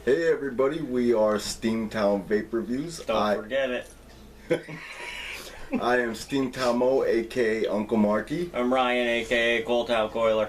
Hey everybody, we are Steamtown Vape Reviews. Don't forget it. I am Steamtown Mo, aka Uncle Marky. I'm Ryan, aka Coldtown Coiler.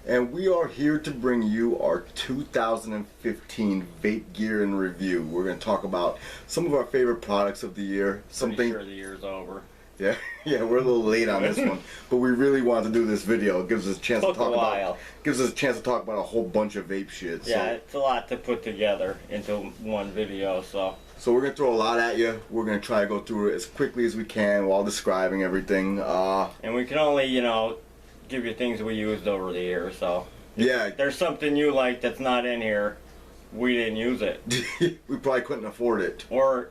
And we are here to bring you our 2015 vape gear and review. We're going to talk about some of our favorite products of the year. Pretty sure the year's over. Yeah, we're a little late on this one, but we really wanted to do this video. It gives us a chance to talk about a whole bunch of vape shit. Yeah, it's a lot to put together into one video, so we're gonna throw a lot at you. We're gonna try to go through it as quickly as we can while describing everything. And we can only, give you things we used over the years. So yeah, if there's something you like that's not in here, we didn't use it. We probably couldn't afford it. Or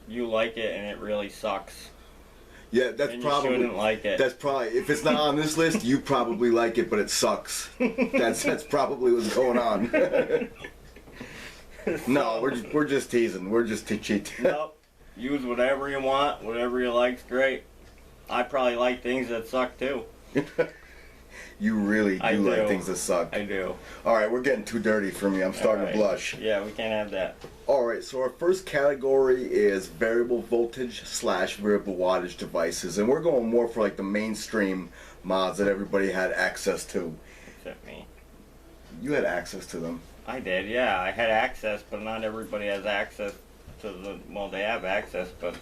you like it and it really sucks. Yeah, that's probably. You shouldn't like it. That's probably, if it's not on this list, you probably like it, but it sucks. That's probably what's going on. No, we're just teasing. We're just cheating. Nope. Use whatever you want. Whatever you like's great. I probably like things that suck too. You really do like things that suck. I do. Alright, we're getting too dirty for me. I'm starting to blush. Yeah, we can't have that. Alright, so our first category is variable voltage / variable wattage devices. And we're going more for like the mainstream mods that everybody had access to. Except me. You had access to them. I did, yeah. I had access, but not everybody has access to the... Well, they have access, but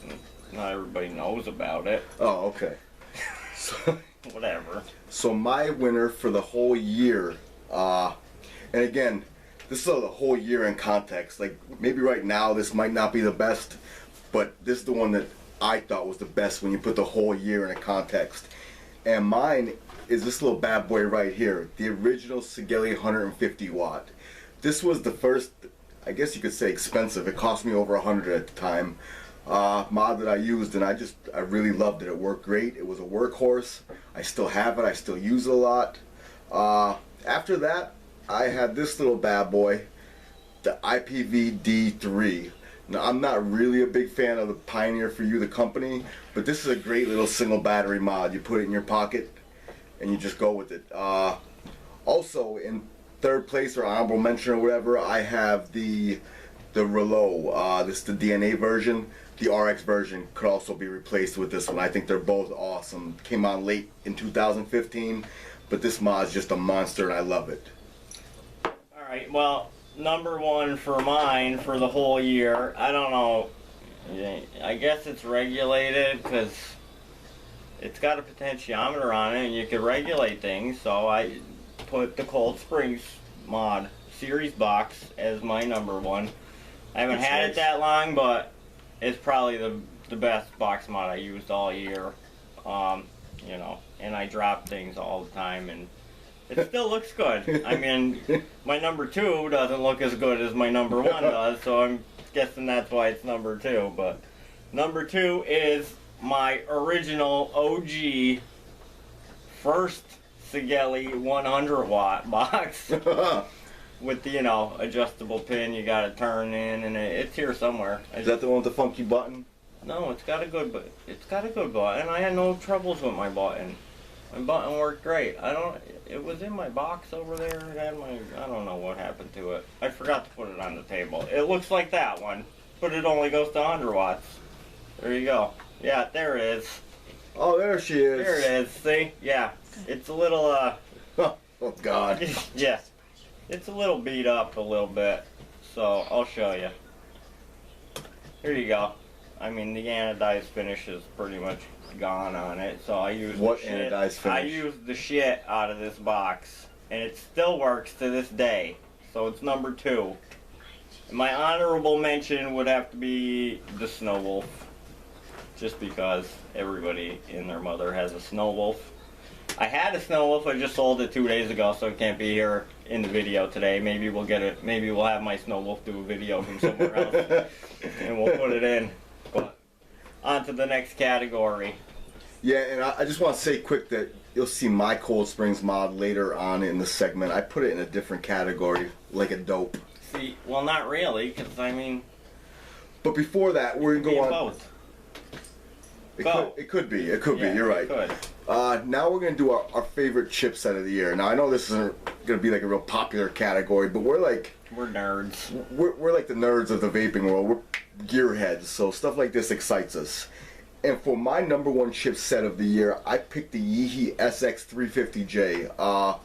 not everybody knows about it. Oh, okay. So... Whatever. So my winner for the whole year, and again, this is the whole year in context. Like, maybe right now this might not be the best, but this is the one that I thought was the best when you put the whole year in a context. And mine is this little bad boy right here, the original Sigelei 150 watt. This was the first, I guess you could say expensive. It cost me over 100 at the time. Mod that I used, and I really loved it. It worked great. It was a workhorse. I still have it. I still use it a lot. After that, I had this little bad boy, the IPV-D3. Now, I'm not really a big fan of the Pioneer For You, the company, but this is a great little single battery mod. You put it in your pocket, and you just go with it. Also, in third place or honorable mention or whatever, I have the Reuleaux. This is the DNA version. The RX version could also be replaced with this one. I think they're both awesome. Came out late in 2015, but this mod is just a monster and I love it. Alright, well, number one for mine for the whole year, I don't know, I guess it's regulated because it's got a potentiometer on it and you can regulate things, so I put the Cold Springs mod series box as my number one. I haven't had it that long, but it's probably the best box mod I used all year. And I drop things all the time, and it still looks good. I mean, my number two doesn't look as good as my number one does, so I'm guessing that's why it's number two. But number two is my original OG first Sigelei 100 watt box. With the, adjustable pin you gotta turn in, and it's here somewhere. Is that the one with the funky button? No, it's got a good button. I had no troubles with my button. My button worked great. It was in my box over there. It had I don't know what happened to it. I forgot to put it on the table. It looks like that one, but it only goes to 100 watts. There you go. Yeah, there it is. Oh, there she is. There it is. See? Yeah. It's a little, Oh, God. Yeah. It's a little beat up a little bit, so I'll show you. Here you go. I mean, the anodized finish is pretty much gone on it, so I used anodized finish? I used the shit out of this box, and it still works to this day. So it's number two. And my honorable mention would have to be the Snow Wolf, just because everybody and their mother has a Snow Wolf. I had a Snow Wolf, I just sold it 2 days ago, so it can't be here in the video today. Maybe we'll get it, maybe we'll have my Snow Wolf do a video from somewhere else, and we'll put it in. But on to the next category. Yeah, and I just want to say quick that you'll see my Cold Springs mod later on in the segment. I put it in a different category, like a dope. See, well, not really, because I mean... But before that, we're going to go on... Both. It could be, you're right. Could. Now we're gonna do our favorite chipset of the year. Now I know this isn't gonna be like a real popular category, but we're nerds. we're like the nerds of the vaping world. We're gearheads, so stuff like this excites us. And for my number one chipset of the year, I picked the Yeehee SX350J.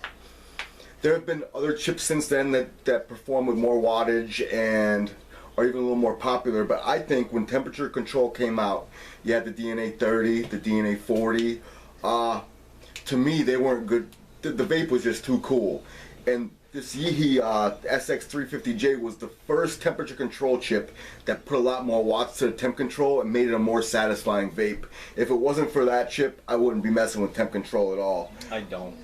There have been other chips since then that perform with more wattage and are even a little more popular, but I think when temperature control came out, you had the DNA 30, the DNA 40. To me, they weren't good. The vape was just too cool. And this Yeehee SX350J was the first temperature control chip that put a lot more watts to the temp control and made it a more satisfying vape. If it wasn't for that chip, I wouldn't be messing with temp control at all. I don't.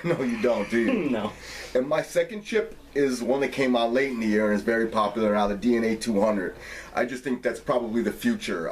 No, you don't, do you? No. And my second chip is one that came out late in the year and is very popular now, the DNA 200. I just think that's probably the future.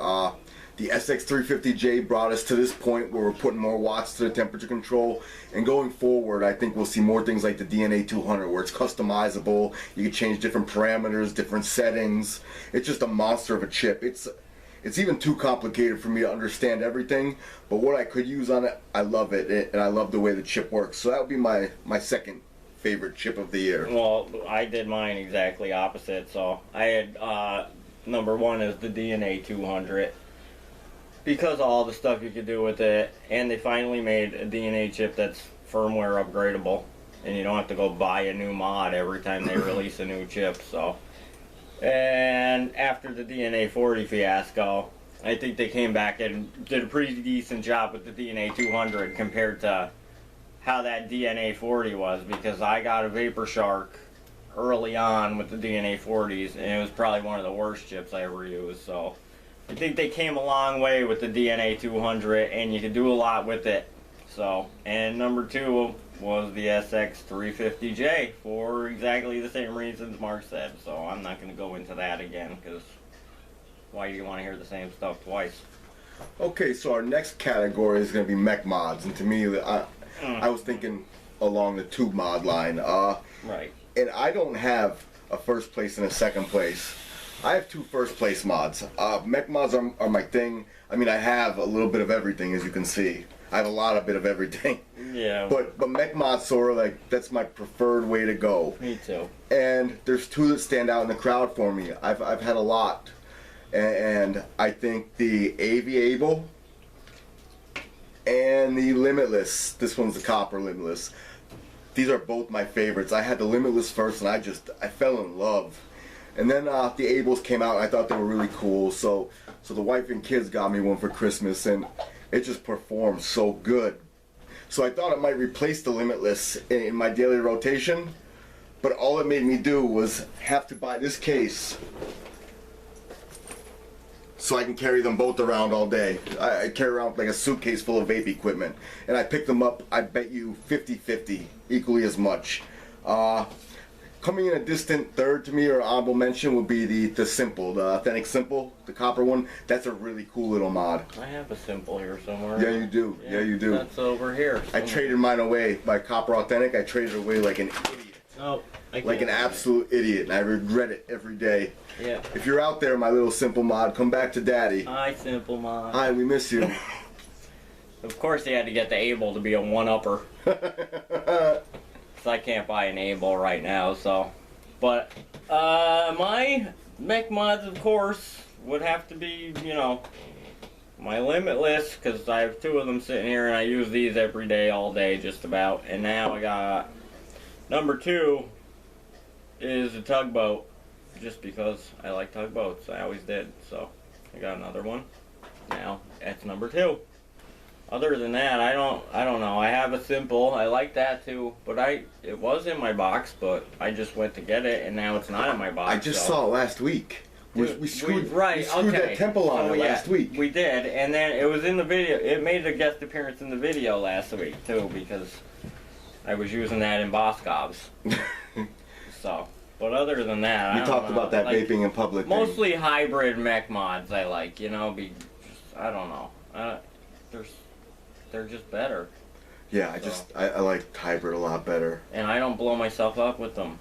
The SX350J brought us to this point where we're putting more watts to the temperature control, and going forward I think we'll see more things like the DNA 200 where it's customizable, you can change different parameters, different settings. It's just a monster of a chip. It's even too complicated for me to understand everything, but what I could use on it, I love it, and I love the way the chip works. So that would be my second favorite chip of the year. Well, I did mine exactly opposite, so I had number one is the DNA 200. Because of all the stuff you could do with it, and they finally made a DNA chip that's firmware upgradable, and you don't have to go buy a new mod every time they release a new chip. So, and after the DNA 40 fiasco, I think they came back and did a pretty decent job with the DNA 200 compared to how that DNA 40 was, because I got a Vapor Shark early on with the DNA 40s, and it was probably one of the worst chips I ever used. So I think they came a long way with the DNA 200, and you could do a lot with it. So, and number two was the SX350J for exactly the same reasons Mark said. So I'm not going to go into that again, because why do you want to hear the same stuff twice? Okay, so our next category is going to be mech mods, and to me, I was thinking along the tube mod line. Right. And I don't have a first place and a second place. I have two first place mods. Mech mods are my thing. I mean, I have a little bit of everything, as you can see. I have a lot of bit of everything. Yeah. But mech mods sort of like, that's my preferred way to go. Me too. And there's two that stand out in the crowd for me. I've had a lot. And I think the Aviable and the Limitless. This one's the Copper Limitless. These are both my favorites. I had the Limitless first, and I fell in love. And then the Ables came out, and I thought they were really cool. So the wife and kids got me one for Christmas, and it just performed so good. So I thought it might replace the Limitless in my daily rotation, but all it made me do was have to buy this case so I can carry them both around all day. I carry around like a suitcase full of vape equipment, and I picked them up, I bet you 50-50, equally as much. Coming in a distant third to me, or honorable mention, would be the Simple, the Authentic Simple, the copper one. That's a really cool little mod. I have a Simple here somewhere. Yeah, you do. Yeah, you do. That's over here somewhere. I traded mine away. My Copper Authentic, I traded it away like an idiot. Oh, like an absolute idiot, and I regret it every day. Yeah. If you're out there, my little Simple mod, come back to Daddy. Hi, Simple Mod. Hi, we miss you. Of course, they had to get the Able to be a one-upper. So I can't buy an Able right now, so. But, my mech mods, of course, would have to be, you know, my Limitless, because I have two of them sitting here, and I use these every day, all day, just about. And now I got, number two is a Tugboat, just because I like tugboats. I always did, so I got another one. Now, that's number two. Other than that, I don't know. I have a Simple. I like that too, but it was in my box, but I just went to get it, and now it's not in my box. I just saw it last week. We screwed okay. that Temple on it last week. We did, and then it was in the video. It made a guest appearance in the video last week too, because I was using that in Boscov's. So, but other than that, We talked about that vaping in public. Mostly hybrid mech mods I like, you know, I don't know. They're just better. Yeah, I like hybrid a lot better. And I don't blow myself up with them.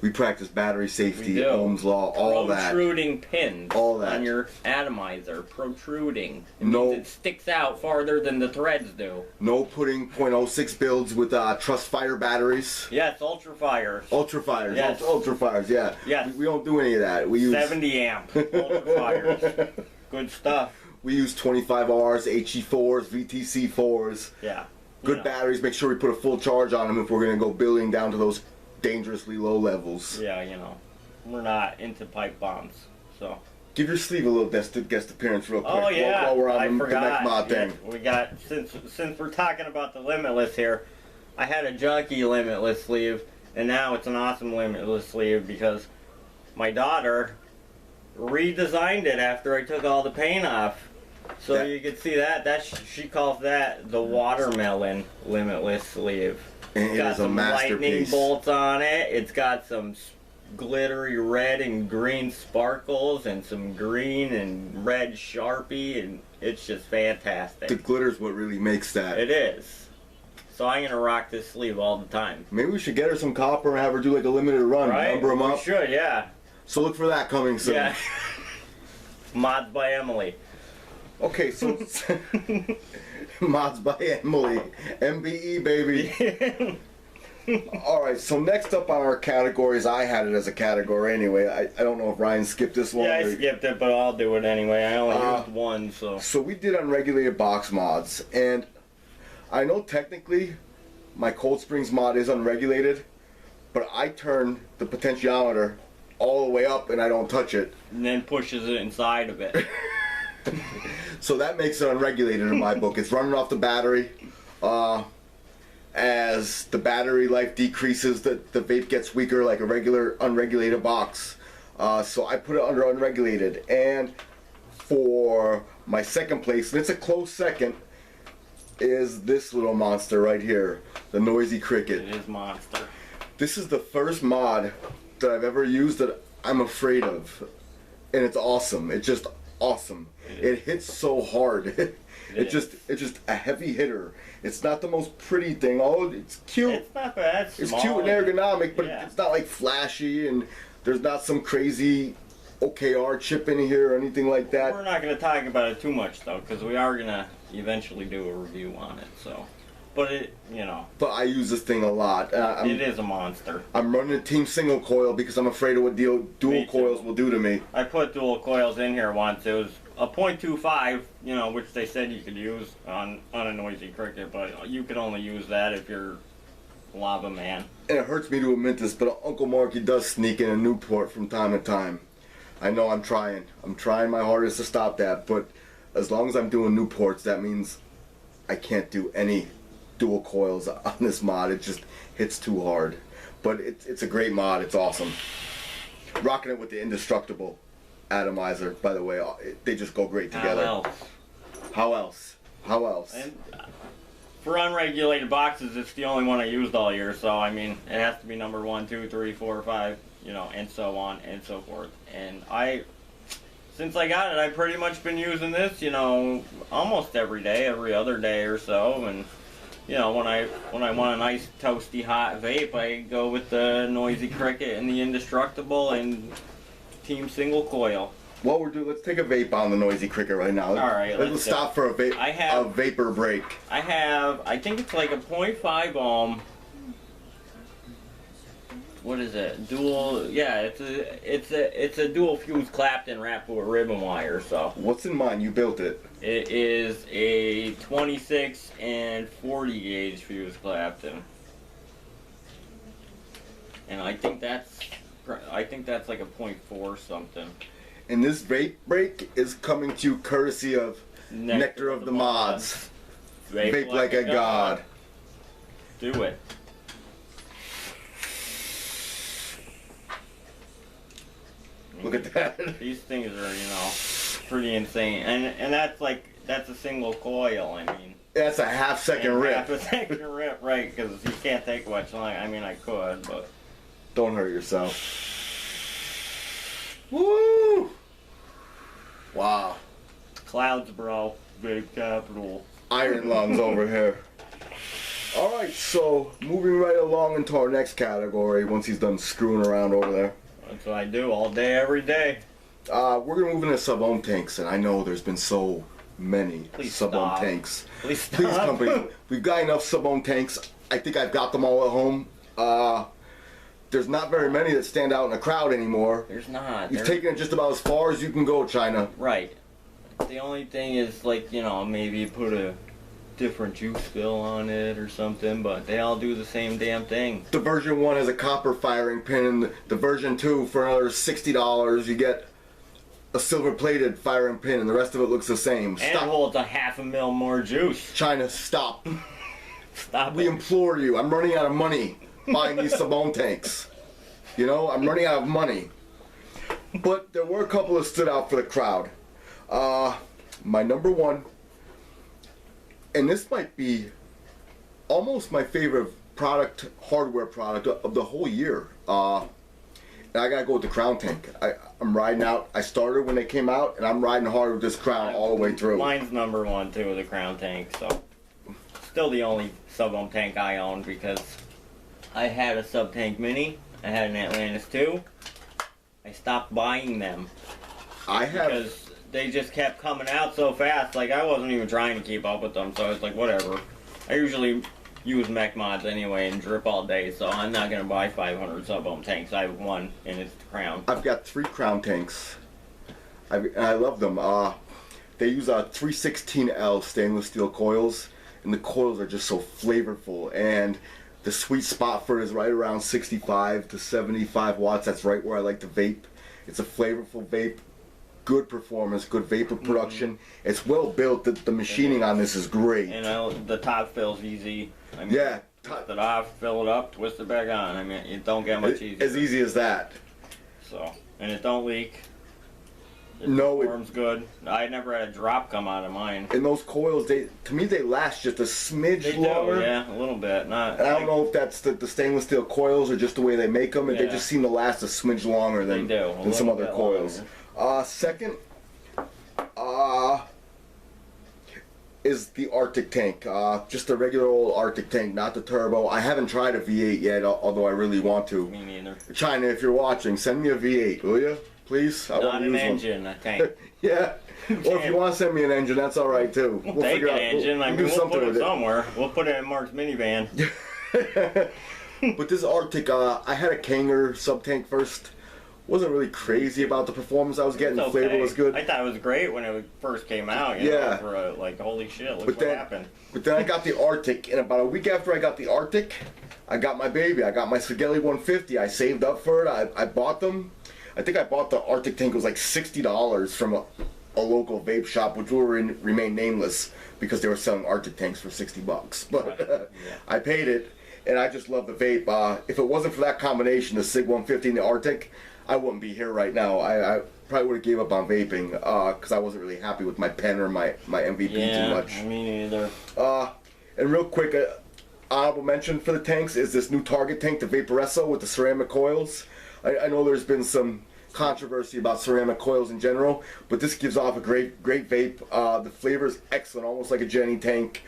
We practice battery We safety, do. Ohm's law, all that. Protruding pins All that. on your atomizer. Protruding. It No. means it sticks out farther than the threads do. No putting .06 builds with Trust Fire batteries. Yes, ultrafires. Ultrafires, Yes. ultrafires, yeah. Yes. We don't do any of that. We use 70 amp ultrafires. Good stuff. We use 25Rs, HE4s, VTC4s. Yeah. Good Yeah. batteries. Make sure we put a full charge on them if we're going to go building down to those dangerously low levels. Yeah, we're not into pipe bombs, so. Give your sleeve a little guest appearance real quick Oh yeah, while we're on I the forgot. next mod thing. Yeah, we got since we're talking about the Limitless here, I had a junky Limitless sleeve, and now it's an awesome Limitless sleeve because my daughter redesigned it after I took all the paint off. So That- you can see that she calls that the watermelon Limitless sleeve. And It's it got is a some lightning masterpiece. bolts on it. It's got some glittery red and green sparkles and some green and red Sharpie, and it's just fantastic. The glitter's what really makes that. It is. So I'm gonna rock this sleeve all the time. Maybe we should get her some copper and have her do like a limited run. Right? Number them We up. should, yeah. So look for that coming soon. Yeah. Mods by Emily. Okay, so mods by Emily, MBE baby. All right, so next up on our categories, I had it as a category anyway. I don't know if Ryan skipped this one. Yeah, I or- skipped it, but I'll do it anyway. I only Uh, used one, so. So we did unregulated box mods, and I know technically my Cold Springs mod is unregulated, but I turn the potentiometer all the way up and I don't touch it. And then pushes it inside of it. So that makes it unregulated in my book. It's running off the battery. As the battery life decreases, the vape gets weaker like a regular unregulated box. So I put it under unregulated. And for my second place, and it's a close second, is this little monster right here, the Noisy Cricket. It is monster. This is the first mod that I've ever used that I'm afraid of. And it's awesome. It's just awesome. It hits so hard. It's just a heavy hitter. It's not the most pretty thing. Oh, it's cute. It's not bad. It's small. cute and ergonomic, but Yeah. it's not like flashy, and there's not some crazy OKR chip in here or anything like that. We're not going to talk about it too much though, because we are going to eventually do a review on it. So, but it, But I use this thing a lot. it is a monster. I'm running a team single coil because I'm afraid of what dual Me too. coils will do to me. I put dual coils in here once. It was a .25, which they said you could use on a Noisy Cricket, but you could only use that if you're Lava Man. And it hurts me to admit this, but Uncle Marky does sneak in a Newport from time to time. I know I'm trying. I'm trying my hardest to stop that, but as long as I'm doing Newports, that means I can't do any dual coils on this mod. It just hits too hard. But it's a great mod. It's awesome. Rocking it with the indestructible atomizer, by the way. They just go great together. How else? How else? How else? And for unregulated boxes, it's the only one I used all year. So I mean, it has to be number 1, 2, 3, 4, 5, and so on and so forth. And since I got it, I've pretty much been using this, almost every day, every other day or so. And when I want a nice toasty hot vape, I go with the Noisy Cricket and the Indestructible and Team Single Coil. What we're doing, let's take a vape on the Noisy Cricket right now. All right, let's let's stop for a vapor break. I think it's like a 0.5 ohm. What is it? Dual? Yeah, it's a dual fuse Clapton wrapped with ribbon wire. So What's in mine? You built it. it is a 26 and 40 gauge fuse Clapton, and I think that's like a 0.4 something. And this vape break is coming to you courtesy of Nectar of the Mods. Vape like a god. Do it. Look at that. These things are, pretty insane, and that's a single coil. I mean, That's a half-second and rip. half a second rip, right? Because you can't take much long. I mean, I could, but Don't hurt yourself. Woo! Wow. clouds, bro. Vape capital. Iron lungs over here. All right, so moving right along into our next category. Once he's done screwing around over there, That's what I do all day, every day. we're gonna move into sub-ohm tanks, and I know there's been so many Please sub-ohm stop. tanks. Please stop. Please, company, we've got enough sub-ohm tanks. I think I've got them all at home. There's not very many that stand out in a crowd anymore. There's not. You've There- taken it just about as far as you can go, China. Right. The only thing is, like, maybe put a different juice fill on it or something, but they all do the same damn thing. The version 1 has a copper firing pin, and the version 2, for another $60, you get a silver-plated firing pin, and the rest of it looks the same. And it Stop, holds a half a mil more juice. China, stop. Stop We it. implore you. I'm running out of money buying these sub-ohm tanks. You know, I'm running out of money. But there were a couple that stood out for the crowd. My number one, and this might be almost my favorite product, hardware product of the whole year. And I gotta go with the Crown Tank. I'm riding out. I started when they came out, and I'm riding hard with this Crown all the way through. Mine's number one too, the Crown Tank. So, still the only sub-ohm tank I own because I had a sub tank mini. I had an Atlantis 2. I stopped buying them I have. because they just kept coming out so fast. Like, I wasn't even trying to keep up with them, so I was like, whatever. I usually use mech mods anyway and drip all day, so I'm not gonna buy 500 sub-ohm tanks. I have one, and it's the Crown. I've got 3 Crown Tanks. And I love them. They use 316L stainless steel coils, and the coils are just so flavorful. And the sweet spot for it is right around 65 to 75 watts. That's right where I like to vape. It's a flavorful vape, good performance, good vapor production. It's well built. The machining on this is great. And the top fill's easy. I mean, Yeah, twist it off, fill it up, twist it back on. I mean, it don't get much easier. as easy as that. So, and it don't leak. It No, it- performs good. I never had a drop come out of mine. And those coils, to me, they last just a smidge They do, longer. yeah, a little bit. Not. And I don't know if that's the stainless steel coils or just the way they make them. They Yeah. just seem to last a smidge longer than, They do, a than some little other bit coils. Second, is the Arctic tank. Just a regular old Arctic tank, not the turbo. I haven't tried a V8 yet, although I really want to. Me neither. China, if you're watching, send me a V8, will you? Please? I Not want to an use engine, I think. one. Yeah. Or if you want to send me an engine, that's all right too. We'll take an engine. We'll I mean, do we'll something put it with it. somewhere. We'll put it in Mark's minivan. But this Arctic, I had a Kanger sub tank first. Wasn't really crazy about the performance I was getting. It's The flavor okay. was good. I thought it was great when it first came out. You Yeah. know, for like, holy shit, look But what then- happened. But then I got the Arctic, and about a week after I got the Arctic, I got my baby. I got my Sigelli 150. I saved up for it. I bought them. I think I bought the Arctic tank. It was like $60 from a local vape shop, which will remain nameless because they were selling Arctic tanks for $60. But Yeah. I paid it, and I just love the vape. If it wasn't for that combination, the Sig 150 and the Arctic, I wouldn't be here right now. I probably would have gave up on vaping because I wasn't really happy with my pen or my MVP Yeah, too much. me neither. And real quick, honorable mention for the tanks is this new Target tank, the Vaporesso with the ceramic coils. I know there's been some controversy about ceramic coils in general, but this gives off a great vape. The flavor is excellent, almost like a Jenny tank.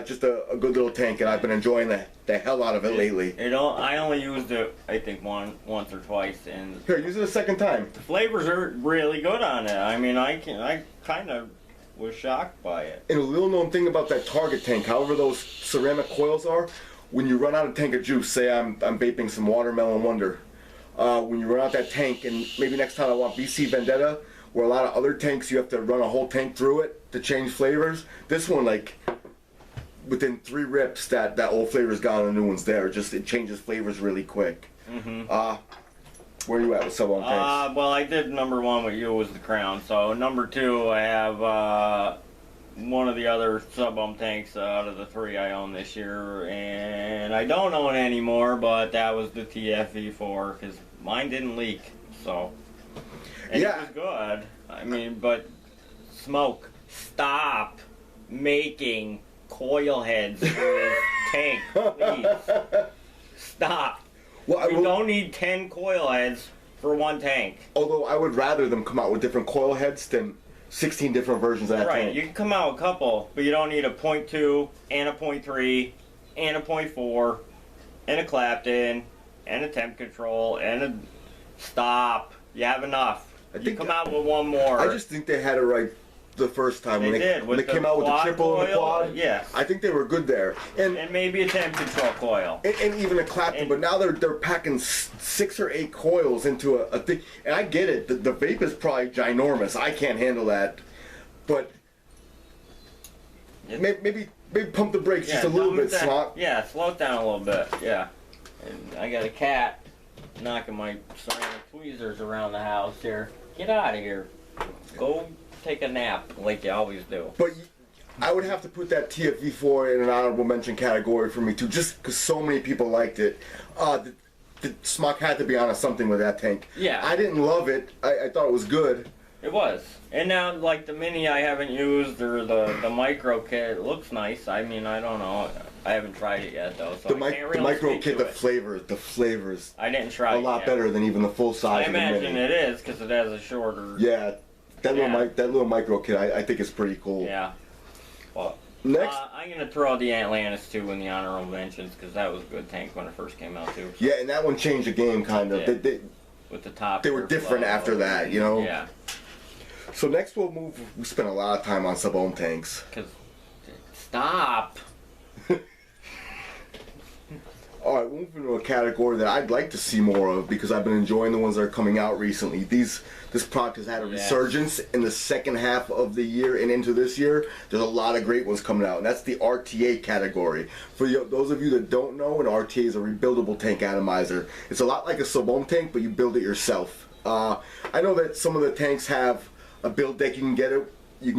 Just a good little tank, and I've been enjoying the hell out of it lately. I only used it, I think, once or twice, and Here, use it a second time. the flavors are really good on it. I mean, I kind of was shocked by it. And a little known thing about that Target tank, however those ceramic coils are, when you run out of tank of juice, say I'm vaping some Watermelon Wonder, when you run out that tank, and maybe next time I want BC Vendetta, where a lot of other tanks you have to run a whole tank through it to change flavors, this one, like, within 3 rips, that old flavor's gone and the new one's there. It changes flavors really quick. Where are you at with sub-ohm tanks? Well, I did number one with you was the Crown. So number two, I have one of the other sub-ohm tanks out of the 3 I own this year, and I don't own anymore. But that was the TFE4 because mine didn't leak. So and Yeah. it was good. I mean, but smoke. Stop making coil heads for this tank, please. Stop. Well, I We will- don't need 10 coil heads for one tank. although I would rather them come out with different coil heads than 16 different versions of that Right, tank. you can come out a couple, but you don't need a .2 and a .3 and a .4 and a Clapton and a temp control and a stop. You have enough. You come out with one more. I just think they had it right the first time They when did, when with they came the out with the quad triple and the coil, quad. yes. I think they were good there, and maybe a temp control coil. and even a Clapton. And- but now they're packing 6 or 8 coils into a thing. And I get it. The vape is probably ginormous. I can't handle that, but maybe pump the brakes just a little dumb it bit, down. Slot. Yeah, slow it down a little bit. Yeah. And I got a cat knocking my ceramic tweezers around the house here. Get out of here. Go take a nap like you always do. But I would have to put that TFV4 in an honorable mention category for me too, just because so many people liked it. The Smock had to be on something with that tank. Yeah. I didn't love it. I thought it was good. It was. And now, like, the mini I haven't used, or the micro kit, it looks nice. I mean, I don't know. I haven't tried it yet, though, so The, I can't really the micro speak kit, to the it. flavors, I didn't try a it lot yet. better than even the full I size of the imagine mini. it is, because it has a shorter... Yeah, that Yeah. little micro kit, I think is pretty cool. Yeah. Well, Next, I'm going to throw the Atlantis, too, in the honorable mentions, because that was a good tank when it first came out, too. yeah, and that one changed the game kind of. Yeah. With the top. They were different airflow. after that, you know. Yeah. So next we'll move. We spent a lot of time on sub-ohm tanks. Because... Stop! All right, we'll move into a category that I'd like to see more of because I've been enjoying the ones that are coming out recently. This product has had a Yes. resurgence in the second half of the year and into this year. There's a lot of great ones coming out, and that's the RTA category. For those of you that don't know, an RTA is a rebuildable tank atomizer. It's a lot like a sub-ohm tank, but you build it yourself. I know that some of the tanks have a build deck you can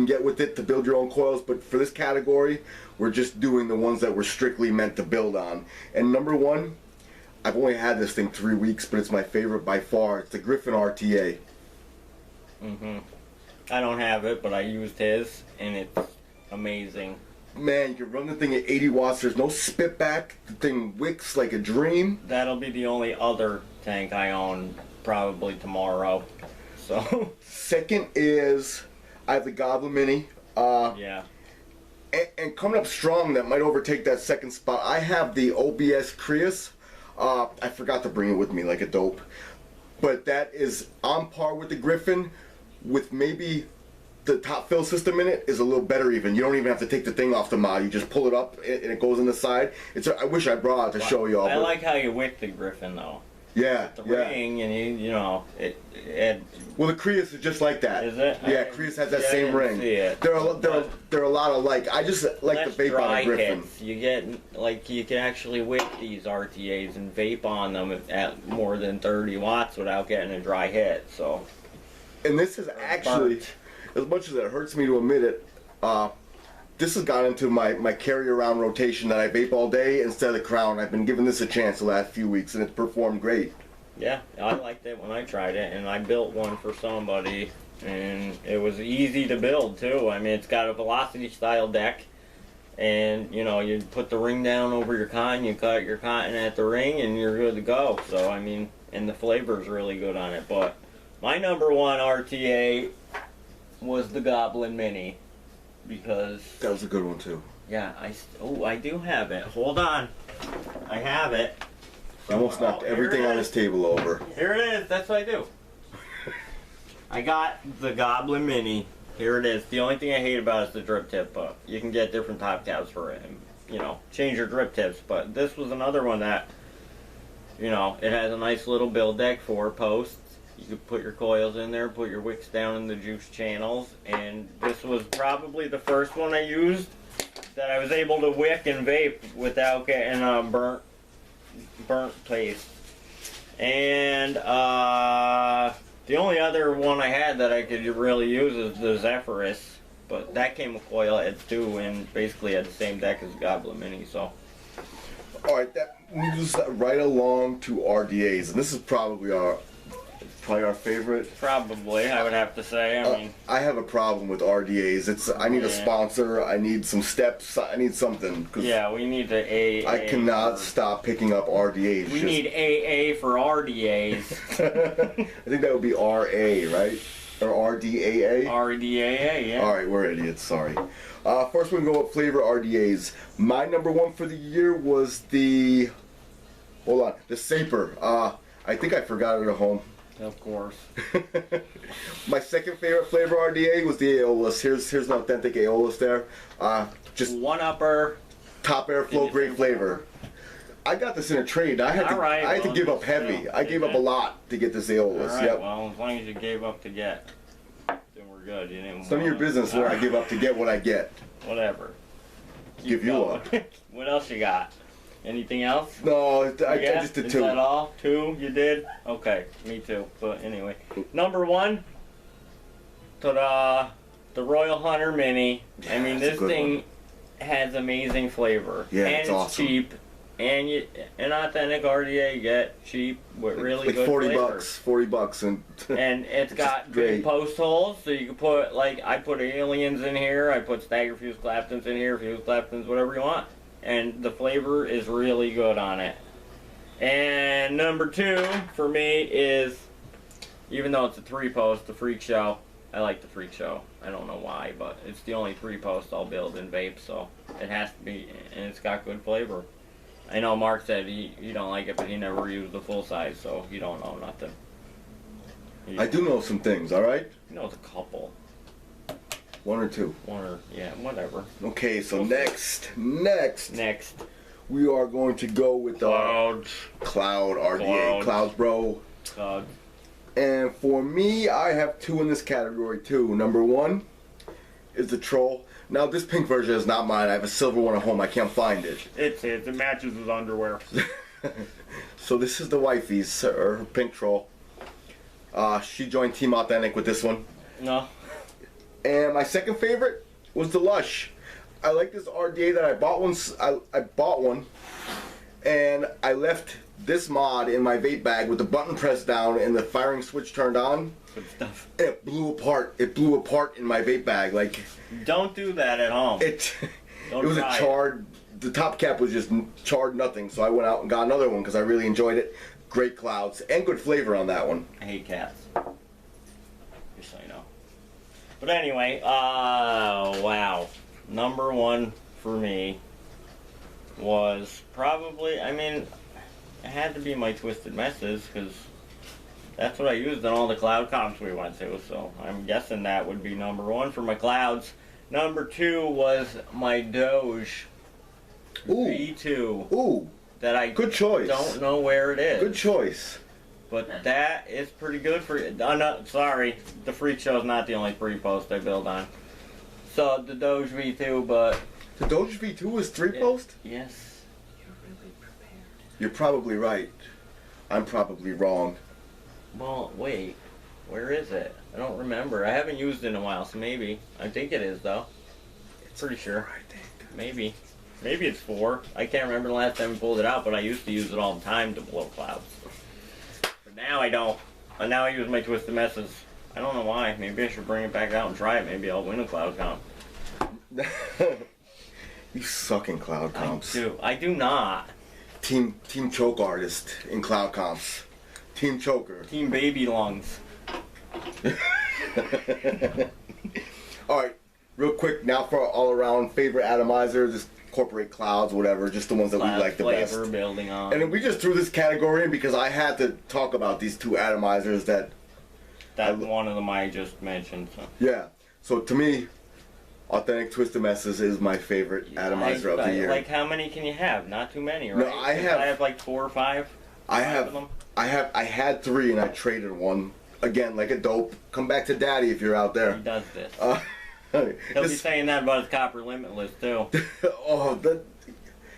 get with it to build your own coils, but for this category, we're just doing the ones that we're strictly meant to build on. And number one, I've only had this thing 3 weeks, but it's my favorite by far. It's the Griffin RTA. I don't have it, but I used his, and it's amazing. Man, you can run the thing at 80 watts. There's no spit back. The thing wicks like a dream. That'll be the only other tank I own probably tomorrow. So, Second is I have the Goblin Mini. yeah. And coming up strong, that might overtake that second spot. I have the OBS Creus. I forgot to bring it with me like a dope. But that is on par with the Griffin, with maybe the top fill system in it is a little better even. You don't even have to take the thing off the mod. You just pull it up and it goes in the side. I wish I brought it to show y'all. I but like how you wick the Griffin, though. yeah, The yeah. ring, and you know, it Well, the Creus is just like that. Is it? Yeah, Creus has that Yeah, I same didn't ring. see it. They're a lot alike. I just like less the vape on dry a Griffin. hits. You get, like, you can actually wick these RTAs and vape on them at more than 30 watts without getting a dry hit, so. And this is actually, burnt. as much as it hurts me to admit it, this has gone into my carry around rotation that I vape all day instead of the Crown. I've been giving this a chance the last few weeks and it's performed great. Yeah, I liked it when I tried it, and I built one for somebody, and it was easy to build too. I mean, it's got a velocity style deck, and you know, you put the ring down over your cotton, you cut your cotton at the ring, and you're good to go. So I mean, and the flavor's really good on it. But my number one RTA was the Goblin Mini, because That was a good one too. yeah, I do have it. Hold on, I have it. I almost knocked here everything it on is. this table over. Here it is. That's what I do. I got the Goblin Mini. Here it is. The only thing I hate about it is the drip tip, but you can get different top tabs for it and, you know, change your drip tips. But this was another one that, you know, it has a nice little build deck, 4 posts. You could put your coils in there, put your wicks down in the juice channels, and this was probably the first one I used that I was able to wick and vape without getting burnt paste. And the only other one I had that I could really use is the Zephyrus, but that came with coil heads too, and basically had the same deck as Goblin Mini. So Alright, that moves us right along to RDAs, and this is probably our favorite. probably, I would have to say. I mean, I have a problem with RDAs. I need a Yeah. sponsor, I need some steps, I need something. 'Cause yeah, we need the AA. I cannot stop picking up RDAs. We Just- need AA for RDAs. I think that would be RA, right? Or RDAA? RDAA, yeah. Alright, we're idiots, sorry. First we go with flavor RDAs. My number one for the year was the... Hold on. The Saper. I think I forgot it at home. Of course. My second favorite flavor RDA was the Aeolus. Here's an authentic Aeolus there. Just One upper. top airflow, great flavor. I got this in a trade. I had to give up heavy. I gave up a lot to get this Aeolus. Alright, Yep. well, as long as you gave up to get, then we're good. You didn't It's none of your business where I give up to get what I get. Whatever. Give you up. What else you got? Anything else? No, I Yeah? just did Is two. that all? Two you did? Okay, me too. But anyway, number one, ta-da, the Royal Hunter Mini. I mean, That's a this good thing one. has amazing flavor. Yeah, and it's awesome. cheap. And an authentic RDA you get cheap with really like good 40 flavor. bucks, 40 bucks, and And it's got great. big post holes, so you can put, like, I put aliens in here, I put stagger fuse Claptons in here, fuse Claptons, whatever you want. And the flavor is really good on it. And number two for me is, even though it's a 3-post, the Freak Show. I like the Freak Show. I don't know why, but it's the only 3-post I'll build in vape, so it has to be, and it's got good flavor. I know Mark said he don't like it, but he never used the full size, so he don't know nothing. I do know some things, alright? He knows a couple. One or two. One or, yeah, whatever. Okay, so We'll see. next, we are going to go with the Cloud RDA. Clouds, bro. Cloud. And for me, I have two in this category too. Number one is the Troll. Now, this pink version is not mine. I have a silver one at home. I can't find it. It matches his underwear. So this is the wifey's, her pink Troll. She joined Team Authentic with this one. No. And my second favorite was the Lush. I like this RDA that I bought one. I bought one, and I left this mod in my vape bag with the button pressed down and the firing switch turned on. Good stuff. And it blew apart. It blew apart in my vape bag. Like Don't do that at home. it. Don't It was a try it. charred. The top cap was just charred nothing. So I went out and got another one because I really enjoyed it. Great clouds and good flavor on that one. I hate cats. Just so you know. But anyway, wow. Number one for me was probably, I mean, it had to be my Twisted Messes because that's what I used in all the cloud comps we went to. So I'm guessing that would be number one for my clouds. Number two was my Doge Ooh. V2 Ooh, that I good choice. don't know where it is. Good choice. But that is pretty good for you. No, sorry, the Freak Show is not the only pre-post I build on. So the Doge V2, but The Doge V2 is 3-post? yes, You're probably right. I'm probably wrong. well, wait, where is it? I don't remember. I haven't used it in a while, so maybe. I think it is though. Pretty sure. I think. Maybe it's 4. I can't remember the last time we pulled it out, but I used to use it all the time to blow clouds. But now I don't. And now I use my Twisted Messes. I don't know why. Maybe I should bring it back out and try it. Maybe I'll win a cloud comp. You suck in cloud comps. I do not. Team choke artist in cloud comps. Team choker. Team Baby Lungs. Alright, real quick now for our all around favorite atomizer, just corporate clouds, whatever, just the ones that we Cloud like the flavor best. building on. And then we just threw this category in because I had to talk about these two atomizers that, That one of them I just mentioned. So. yeah. So to me, Authentic Twisted Messes is my favorite atomizer of the year. Like how many can you have? Not too many, right? I 'Cause have- I have like 4 or 5. I Five have of them. I had 3 and I traded one. Again, like a dope. Come back to daddy if you're out He there. does this. He'll He'll be saying that about his Copper Limitless too. Oh, that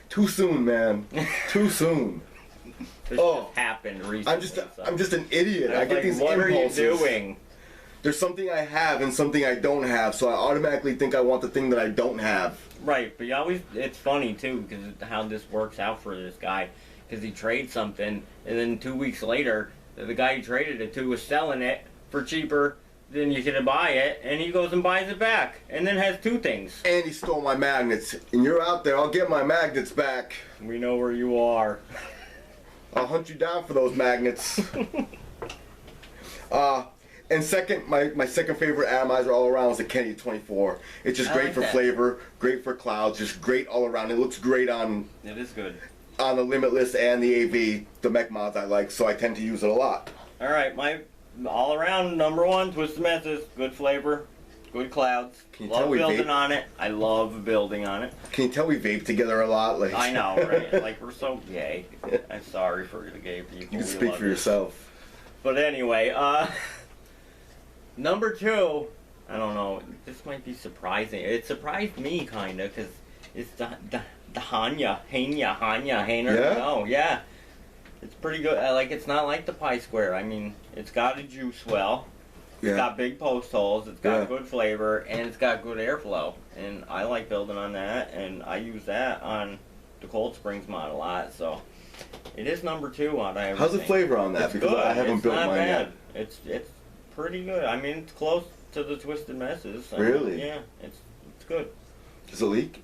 too soon, man. Too soon. This Oh. just happened recently. I'm just an idiot. I get like, these what impulses. are you doing? There's something I have and something I don't have, so I automatically think I want the thing that I don't have. Right, but you always, it's funny too, because how this works out for this guy. Because he trades something, and then 2 weeks later, the guy he traded it to was selling it for cheaper than you could buy it, and he goes and buys it back, and then has 2 things. And he stole my magnets. And you're out there, I'll get my magnets back. We know where you are. I'll hunt you down for those magnets. And second, my second favorite atomizer all around is the Kennedy 24. It's just I great like for that. flavor, great for clouds, just great all around. It looks great on It is good. the Limitless and the AV, the mech mods I like, so I tend to use it a lot. All right, my all around number one, Twisted Messes. Good flavor, good clouds. Can you Love tell we building vape? on it. I love building on it. Can you tell we vape together a lot? Like I know, right? Like we're so gay. I'm sorry for the gay people. You can We speak love for it. yourself. But anyway, number two. I don't know. This might be surprising. It surprised me kind of because it's the Hanya. Yeah? No, yeah. It's pretty good. Like it's not like the Pi Square. I mean, it's got a juice well. It's Yeah. got big post holes. It's got Yeah. good flavor, and it's got good airflow. And I like building on that, and I use that on the Cold Springs mod a lot. So it is number two on everything. How's the flavor on that? It's Because good. I haven't It's built not mine bad. yet. It's pretty good. I mean, it's close to the Twisted Messes. I mean, Really? yeah, it's good. Does it leak?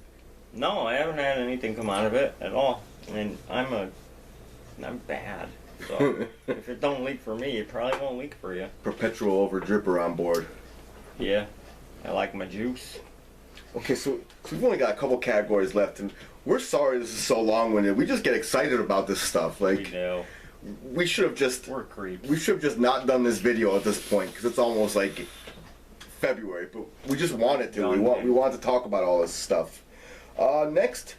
No, I haven't had anything come out of it at all. And I'm bad. So if it don't leak for me, it probably won't leak for you. Perpetual over dripper on board. Yeah, I like my juice. Okay, so we've only got a couple categories left, and we're sorry this is so long-winded. We just get excited about this stuff. We Like do. we should have just We're creeps. not done this video at this point because it's almost like February, but we just wanted to. We want to talk about all this stuff. Next,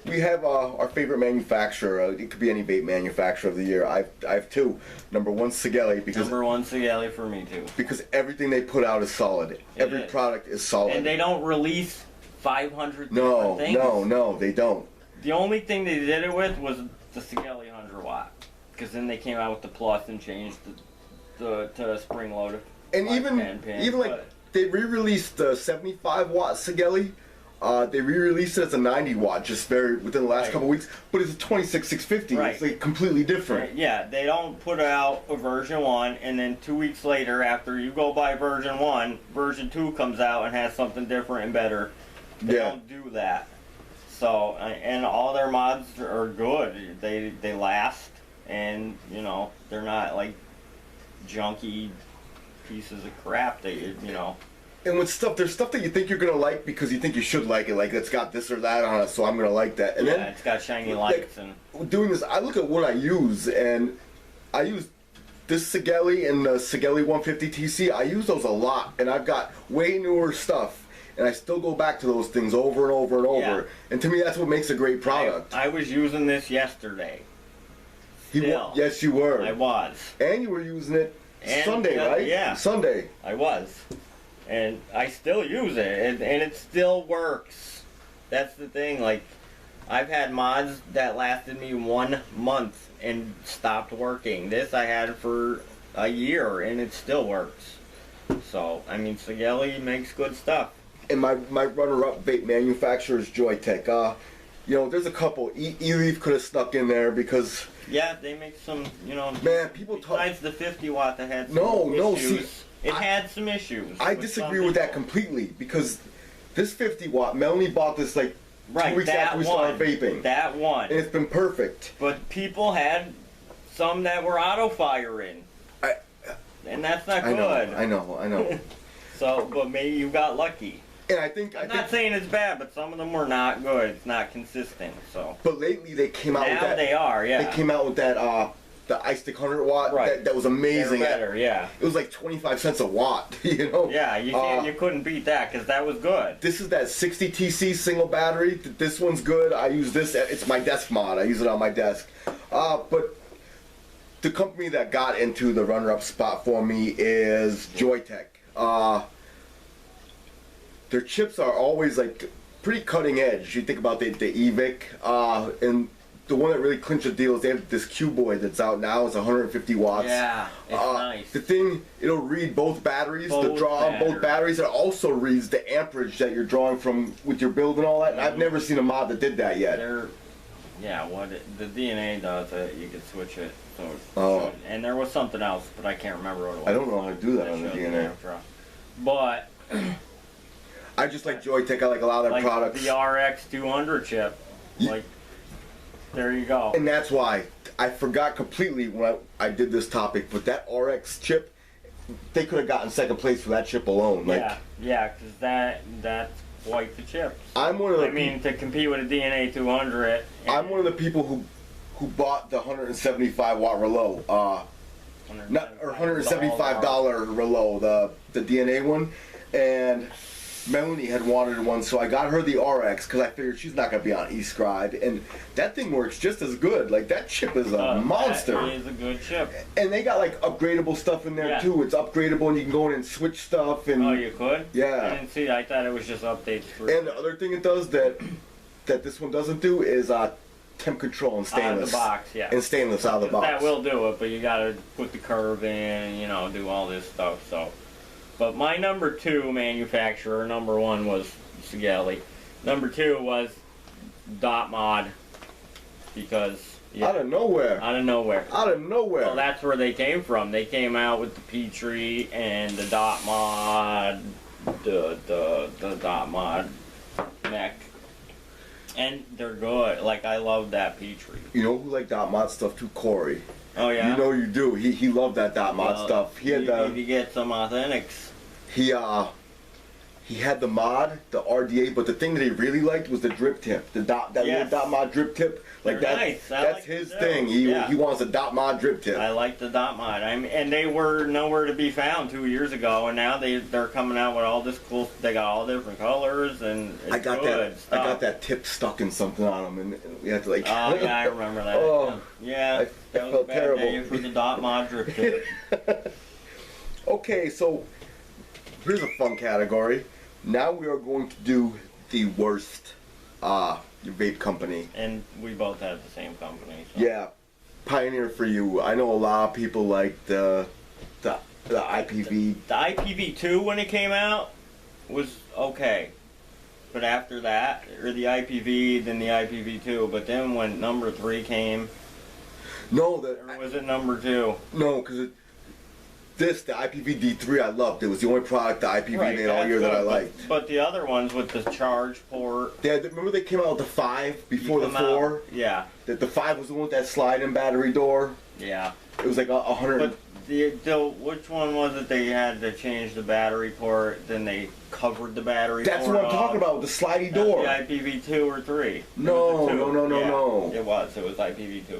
we have our favorite manufacturer. It could be any vape manufacturer of the year. I have two. Number one, Sigelli, because Number one Sigelli for me too. everything they put out is solid. Every is. product is solid. And they don't release 500 no, different things. no, they don't. The only thing they did it with was the Sigelli 100 watt. Because then they came out with the Plus and changed to a spring loaded. And like even pan, like but- they re-released the 75 watt Sigelli. They re-released it as a 90 watt just within the last Right. couple weeks, but it's a 26650. Right. It's like completely different. Yeah, they don't put out a version 1 and then 2 weeks later after you go buy version 1, version 2 comes out and has something different and better. They Yeah. don't do that. So, and all their mods are good. They last and, you know, they're not like junky pieces of crap that you know. And with stuff, there's stuff that you think you're gonna like because you think you should like it. Like it's got this or that on it, so I'm gonna like that. And Yeah, then it's got shiny lights and doing this, I look at what I use, and I use this Sigelli and the Sigelli 150 TC. I use those a lot, and I've got way newer stuff, and I still go back to those things over and over and over. Yeah. And to me, that's what makes a great product. I was using this yesterday. Still. Yes, you were. I was. And you were using it And, Sunday, right? yeah. Sunday. I was. And I still use it, and it still works. That's the thing, like, I've had mods that lasted me 1 month and stopped working. This I had for a year, and it still works. So, I mean, Sigelli makes good stuff. And my runner-up vape manufacturer is Joytech. You know, there's a couple. E-Leaf could have snuck in there because... Yeah, they make some, you know... Man, people talk... Besides the 50 watt that had some No, issues, see, it had some issues. I with disagree some with that people. completely because this 50 watt, Melanie bought this like 2 weeks that after we one, started vaping. That one. And it's been perfect. But people had some that were auto firing. And that's not good. I know. So, but maybe you got lucky. And I think I'm not saying it's bad, but some of them were not good. It's not consistent. So but lately they came out with now that. they are, yeah. They came out with that the iStick 100 watt. Right. That was They're amazing. better, yeah. It was like 25 cents a watt. You know. Yeah, you couldn't beat that because that was good. This is that 60 TC single battery. This one's good. I use this. It's my desk mod. I use it on my desk. But the company that got into the runner-up spot for me is Joytech. Their chips are always like pretty cutting edge. You think about the EVIC, and the one that really clinched the deal is they have this Cuboid that's out now. It's 150 watts. Yeah, it's nice. The thing, it'll read both batteries, the Both draw on both batteries. batteries. It also reads the amperage that you're drawing from with your build and all that. And I've never seen a mod that did that yet. The DNA does it. You can switch it. So, Oh. and there was something else, but I can't remember what it was. I don't know how to do that on the showed DNA. draw. But I just like Joytech. I like a lot of their like products. the RX 200 chip, Ye- like there you go. And that's why I forgot completely when I did this topic, but that RX chip, they could have gotten second place for that chip alone. Like, yeah, because that's quite the chip. I'm one of the. I mean, to compete with a DNA 200. I'm one of the people who bought the 175 watt Relo, not or $175 Relo, the DNA one, and Melanie had wanted one, so I got her the RX because I figured she's not gonna be on e-scribe, and that thing works just as good. Like, that chip is a monster. That is a good chip. And they got like upgradable stuff in there too. It's upgradable, and you can go in and switch stuff. And oh, you could? Yeah. I didn't see. I thought it was just updates for. And the other thing it does that this one doesn't do is temp control and stainless. Out of the box, yeah. And stainless out of the box. That will do it, but you gotta put the curve in, and, you know, do all this stuff. So, but my number 2 manufacturer, number 1 was Sigelli. Number 2 was Dot Mod, because out of nowhere. Out of nowhere. Out of nowhere. Well, that's where they came from. They came out with the Petrie and the Dot Mod, the Dot Mod mech. And they're good. Like, I love that Petrie. You know who liked Dot Mod stuff too? Corey. Oh, yeah? You know you do. He loved that Dot Mod stuff. He had you need to get some Authentics. He had the mod, the RDA, but the thing that he really liked was the drip tip. Little Dot Mod drip tip. Like, they're that, nice. that's like his thing. He wants a Dot Mod drip tip. I like the Dot Mod. And they were nowhere to be found 2 years ago, and now they're coming out with all this cool. They got all different colors, and it's good stuff. I got that tip stuck in something on him, and we had to like. Oh yeah, I remember that. Oh, yeah, that was felt a bad terrible. day for the Dot Mod drip tip. Okay, so here's a fun category. Now we are going to do the worst vape company. And we both had the same company. So. Yeah, Pioneer for you. I know a lot of people like the IPV. The IPv2 when it came out was okay. But after that, or the IPV, then the IPv2. But then when number 3 came, no, or was it number 2? No, because the IPv-D3 I loved. It was the only product the IPV made all year that I liked. But the other ones with the charge port. Remember they came out with the 5 before the 4? Yeah. That the 5 was the one with that slide-in battery door. Yeah. It was like 100. But which one was it they had to change the battery port, then they covered the battery port? That's what I'm talking about, with the slidey door. The IPv2 or 3? No. It was IPv2.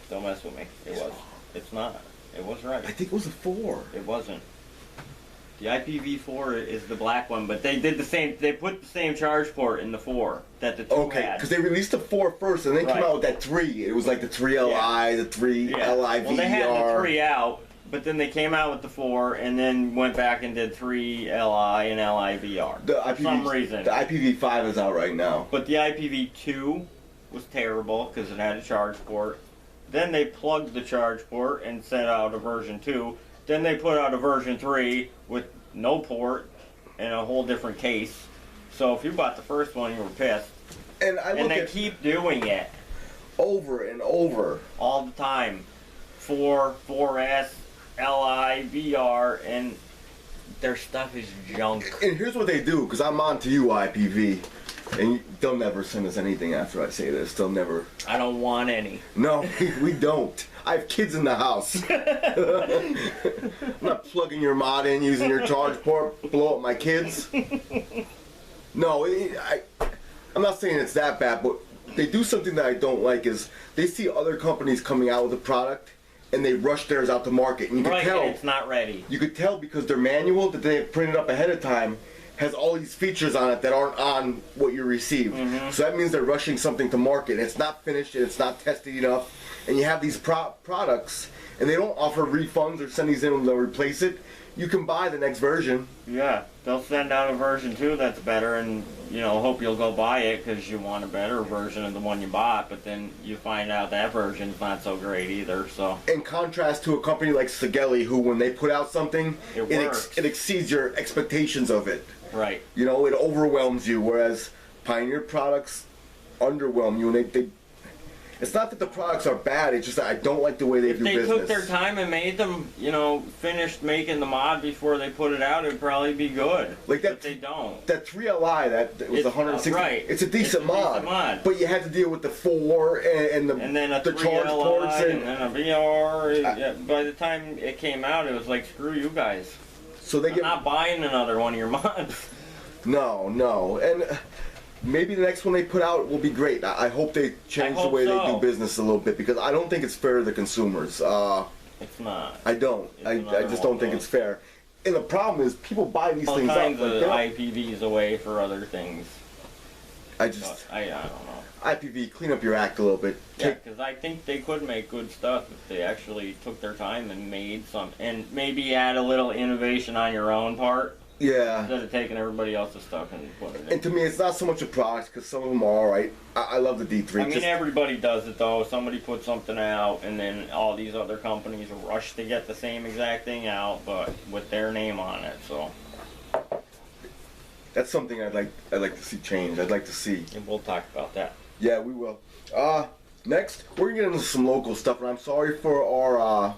Don't mess with me. It was. It's not. It was right. I think it was a 4. It wasn't. The IPv4 is the black one, but they did the same. They put the same charge port in the 4 that the 2 had. Okay, because they released the 4 first, and then came out with that 3. It was like the 3LI, the 3LIVR. Well, they had the 3 out, but then they came out with the 4, and then went back and did 3LI and LIVR for some reason. The IPv5 is out right now. But the IPv2 was terrible because it had a charge port. Then they plugged the charge port and sent out a version 2. Then they put out a version 3 with no port and a whole different case. So if you bought the first one, you were pissed. And they keep doing it. Over and over. All the time. 4, 4S, LI, VR, and their stuff is junk. And here's what they do, because I'm on to you, IPV. And they'll never send us anything after I say this. They'll never. I don't want any. No, we don't. I have kids in the house. I'm not plugging your mod in using your charge port, blow up my kids. No, I'm not saying it's that bad, but they do something that I don't like is they see other companies coming out with a product and they rush theirs out to market. And you can tell. It's not ready. You could tell because their manual that they have printed up ahead of time has all these features on it that aren't on what you receive. Mm-hmm. So that means they're rushing something to market. It's not finished, it's not tested enough, and you have these products, and they don't offer refunds or send these in and they'll replace it. You can buy the next version. Yeah, they'll send out a version 2 that's better, and hope you'll go buy it because you want a better version of the one you bought. But then you find out that version's not so great either. So in contrast to a company like Sigelli, who when they put out something, it exceeds your expectations of it. Right. It overwhelms you, whereas Pioneer products underwhelm you, and It's not that the products are bad. It's just that I don't like the way they If do they business. took their time and made them, finished making the mod before they put it out, it'd probably be good. Like that- but they don't. That 3LI, that was It's, 160. right. It's a decent mod. But you had to deal with the 4 and the And then a the charge 3LI ports and then a VR. Yeah, by the time it came out, it was like, screw you guys. so they I'm get not buying another one of your mods. no, and maybe the next one they put out will be great. I hope they change the hope way they so. do business a little bit because I don't think it's fair to the consumers. It's not. I don't. It's I another just one don't think of it's fair. And the problem is people buy these All things kinds up. of Like, IPVs away for other things. I But just I don't know. IPV, clean up your act a little bit. Yeah, Take, because I think they could make good stuff if they actually took their time and made some, and maybe add a little innovation on your own part yeah. instead of taking everybody else's stuff and putting it And to me, it's not so much a product because some of them are all right. I love the D3. in. I mean, Just- everybody does it though. Somebody puts something out, and then all these other companies rush to get the same exact thing out, but with their name on it. So, that's something I'd like to see change. I'd like to see. and we'll talk about that. Yeah, we will. Next, we're gonna get into some local stuff, and I'm sorry for our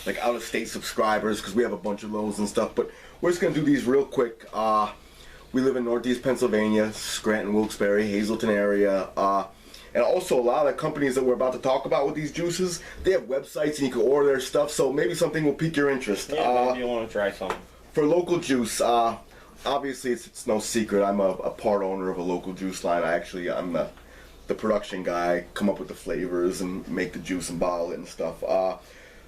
like out of state subscribers because we have a bunch of those and stuff. But we're just gonna do these real quick. We live in Northeast Pennsylvania, Scranton, Wilkes-Barre, Hazleton area. And also a lot of the companies that we're about to talk about with these juices, they have websites and you can order their stuff. So maybe something will pique your interest. Yeah, maybe you want to try some. For local juice, obviously it's no secret. I'm a part owner of a local juice line. I'm the production guy. Come up with the flavors and make the juice and bottle it and stuff.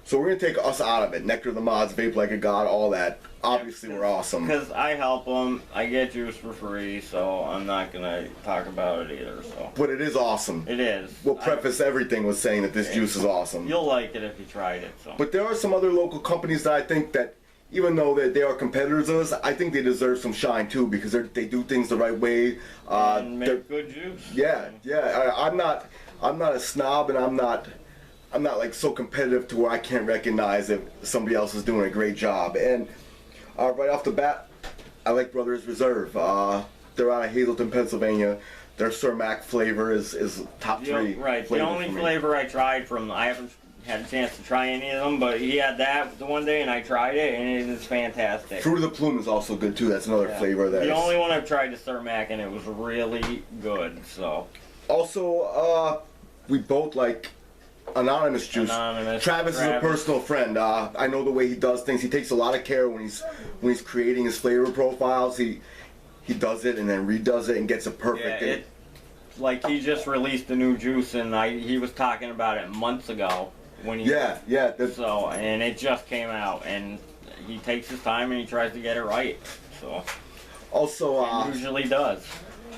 So we're gonna take us out of it. Nectar of the Mods, Vape Like a God, all that. Obviously we're awesome. Because I help them, I get juice for free, so I'm not gonna talk about it either. So But it is awesome. it is. We'll preface everything with saying that this juice is awesome. You'll like it if you tried it. So. But there are some other local companies that I think that, even though they are competitors of us, I think they deserve some shine too because they do things the right way. And they're- make good juice. Yeah. I'm not a snob, and I'm not like so competitive to where I can't recognize if somebody else is doing a great job. And right off the bat, I like Brothers Reserve. They're out of Hazleton, Pennsylvania. Their Sir Mac flavor is top three. Right. The flavors only for me. flavor I tried from, I haven't had a chance to try any of them, but he had that the one day and I tried it and it is fantastic. Fruit of the Plume is also good too. That's another Yeah. flavor there. The only one I've tried is Sir Mac and it was really good. So Also, we both like Anonymous Juice. Anonymous. Travis is a personal friend. I know the way he does things. He takes a lot of care when he's creating his flavor profiles. He does it and then redoes it and gets it perfect. Yeah, like he just released a new juice and he was talking about it months ago when he that's- and it just came out and he takes his time and he tries to get it right. So Also, he usually does.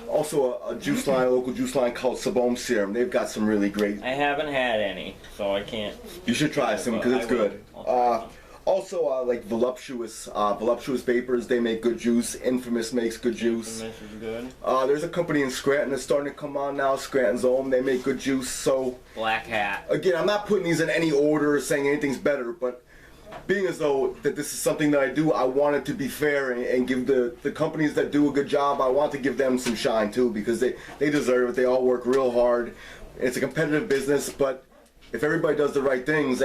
Also a juice line, a local juice line called Sabom Serum. They've got some really great. I haven't had any, so I can't. You should try some because it's I will. good. I'll try some. Also, like Voluptuous Vapors, they make good juice. Infamous makes good juice. This is good. There's a company in Scranton that's starting to come on now, Scranton's Own. They make good juice. So Black Hat. again, I'm not putting these in any order or saying anything's better, but being as though that this is something that I do, I want it to be fair and give the companies that do a good job, I want to give them some shine too because they deserve it. They all work real hard. It's a competitive business, but if everybody does the right things,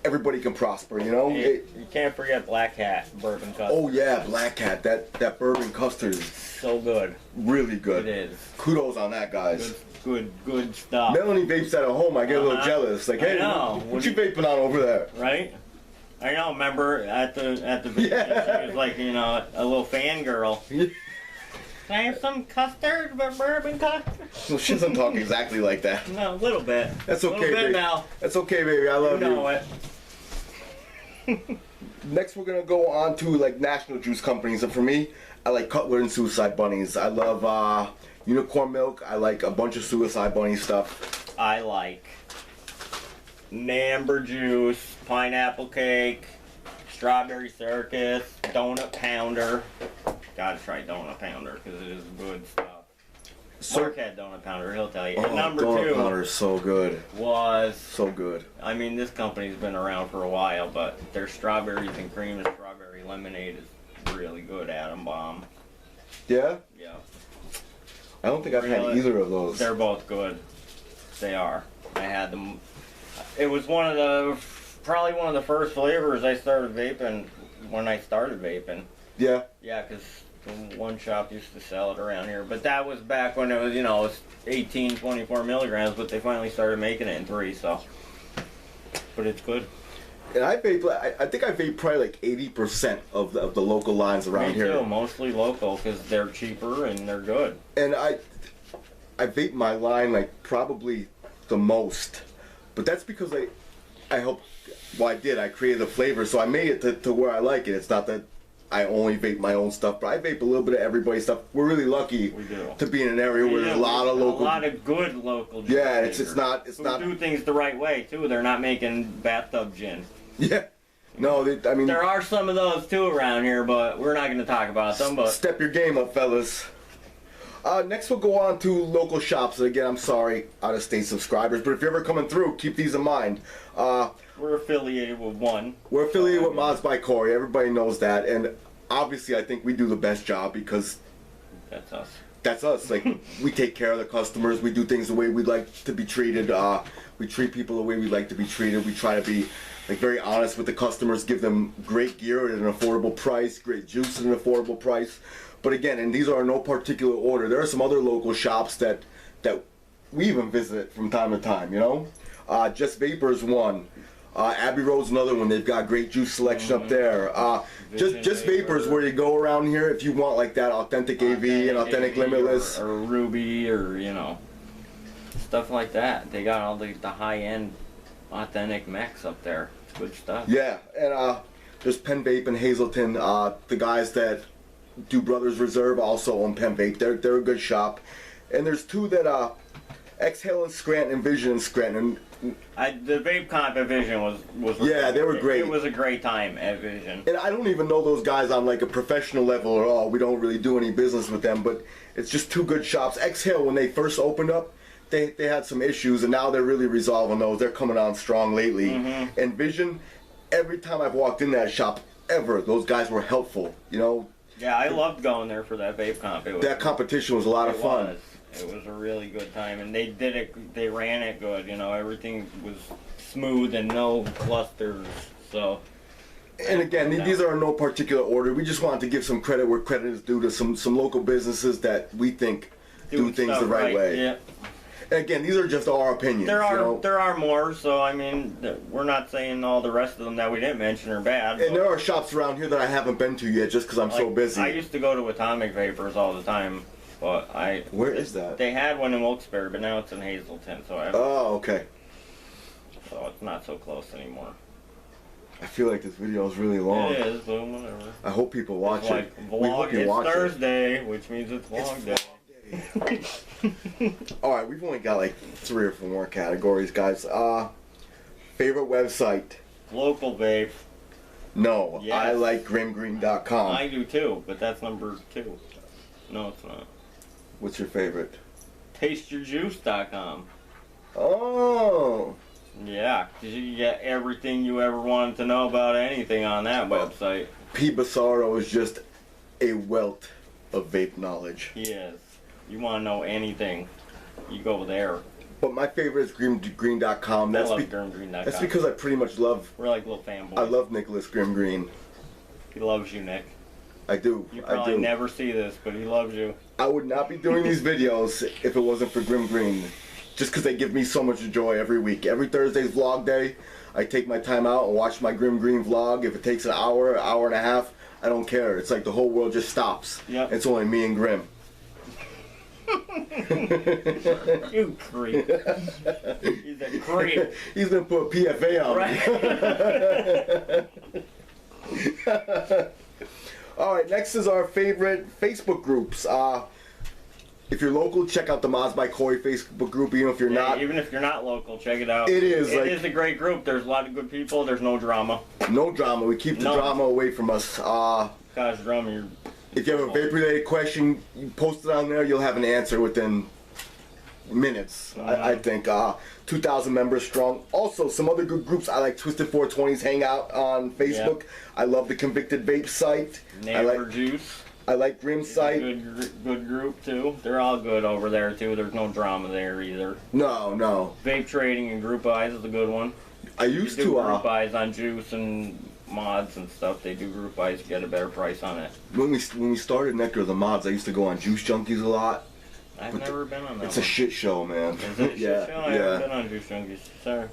everybody can prosper, you know? You can't forget Black Hat bourbon custard. Oh yeah, Black Hat, that bourbon custard is So good. really good. It is. Kudos on that, guys. Good stuff. Melanie vapes at home. I get a little jealous. Like, I hey, know. what you vaping on over there? Right? I know. Remember at the Yeah. she was like, a little fangirl. Can I have some custard, bourbon custard? Well, she doesn't talk exactly like that. No, a little bit. That's A okay, little bit baby. now. That's okay, baby. I love You know you. it. Next, we're gonna go on to like national juice companies, and for me, I like Cutler and Suicide Bunnies. I love Unicorn Milk. I like a bunch of Suicide Bunny stuff. I like Namber Juice, Pineapple Cake, Strawberry Circus, Donut Pounder. Gotta try Donut Pounder because it is good stuff. Mark had Donut Pounder, he'll tell you. And number Donut two Powder is so good. was, So good. I mean, this company's been around for a while, but their strawberries and cream and strawberry lemonade is really good. Atom Bomb. Yeah? Yeah, I don't think I've had Really? either of those. they're both good. They are. I had them. It was probably one of the first flavors I started vaping when I started vaping. Yeah. Yeah, because one shop used to sell it around here. But that was back when it was, it was 18, 24 milligrams, but they finally started making it in 3, so. But it's good. And I vape. I think I vape probably like 80% of the local lines around Me here. too, mostly local because they're cheaper and they're good. And I vape my line like probably the most, but that's because I helped. Well, I did. I created the flavor, so I made it to where I like it. It's not that I only vape my own stuff, but I vape a little bit of everybody's stuff. We're really lucky We do. to be in an area where there's a lot of local. A lot of good local gin. Yeah, it's makers not who do things the right way too. They're not making bathtub gin. Yeah. No, I mean. There are some of those too around here, but we're not going to talk about them. But Step your game up, fellas. Next we'll go on to local shops. And again, I'm sorry, out-of-state subscribers, but if you're ever coming through, keep these in mind. we're affiliated with one. We're affiliated with Mods by Corey. Everybody knows that, and obviously, I think we do the best job because That's us. that's us. Like we take care of the customers. We do things the way we'd like to be treated. We treat people the way we like to be treated. We try to be like very honest with the customers. Give them great gear at an affordable price. Great juice at an affordable price. But again, and these are in no particular order. There are some other local shops that we even visit from time to time. You know, Just Vapors one. Abbey Road's another one. They've got great juice selection up there. Just Vapors, where you go around here if you want like that authentic AV and authentic AV Limitless. or Ruby or stuff like that. They got all the high end authentic mechs up there. It's good stuff. Yeah, and there's Penn Vape in Hazleton. The guys that do Brothers Reserve also own Penn Vape. They're a good shop. And there's two that Exhale in Scranton and Vision in Scranton. The Vape Comp at Vision was Yeah, they were great. It was a great time at Vision. And I don't even know those guys on like a professional level at all. We don't really do any business with them, but it's just two good shops. Exhale, when they first opened up, they had some issues, and now they're really resolving those. They're coming on strong lately. Mm-hmm. And Vision, every time I've walked in that shop, those guys were helpful. You know, Yeah, I loved going there for that Vape Comp. that competition was a lot of fun. It was a really good time, and they did it. They ran it good. Everything was smooth and no clusters. So. And again, these are in no particular order. We just wanted to give some credit where credit is due to some local businesses that we think do things the right way. Yeah. And again, these are just our opinions. There you know? are more. So I mean, we're not saying all the rest of them that we didn't mention are bad. And there are shops around here that I haven't been to yet, just because I'm so busy. I used to go to Atomic Vapors all the time. But Where is that? They had one in Wilkes-Barre, but now it's in Hazleton, so Oh, okay. so it's not so close anymore. I feel like this video is really long. It is, but whatever. I hope people watch It's it. like We vlog. hope you It's watch Thursday, which means it's vlog day. it. All right, we've only got like 3 or 4 more categories, guys. Favorite website? Local vape. No, Yes. I like grimgreen.com. I do too, but that's number 2. No, it's not. What's your favorite? TasteYourJuice.com. Oh. Yeah, 'cause you can get everything you ever wanted to know about anything on that website. P. Bassaro is just a wealth of vape knowledge. He is. You want to know anything, you go there. But my favorite is green.com. I love Green.com. That's because I pretty much love. We're like little fanboys. I love Nicholas Grim Green. He loves you, Nick. I do. You I probably do. never see this, but he loves you. I would not be doing these videos if it wasn't for Grim Green. Just because they give me so much joy every week. Every Thursday's vlog day, I take my time out and watch my Grim Green vlog. If it takes an hour and a half, I don't care. It's like the whole world just stops. Yep. It's only me and Grim. You creep. He's a creep. He's gonna put PFA on me. Right. All right, next is our favorite Facebook groups. If you're local, check out the Mods by Corey Facebook group. Even if you're not, Even if you're not local, check it out. It is, It like- is a great group. There's a lot of good people. There's no drama. no drama. We keep the No. drama away from us. Cause drama, you're. If you have a vape-related question, you post it on there. You'll have an answer within minutes. I think 2,000 members strong. Also, some other good groups. I like Twisted 420s Hangout on Facebook. I love the Convicted Vape site. I Neighbor like Juice. I like Grim It's a Sight. good group too. They're all good over there too. There's no drama there either. No. Vape Trading and Group Eyes is a good one. I used You do to Group Eyes on juice and mods and stuff. They do Group Eyes, you get a better price on it. when we started Nectar of the Mods, I used to go on Juice Junkies a lot. I've But never been on that It's one. a shit show, man. Is it a yeah, shit show? I haven't yeah. been on Juice Junkies. Sorry.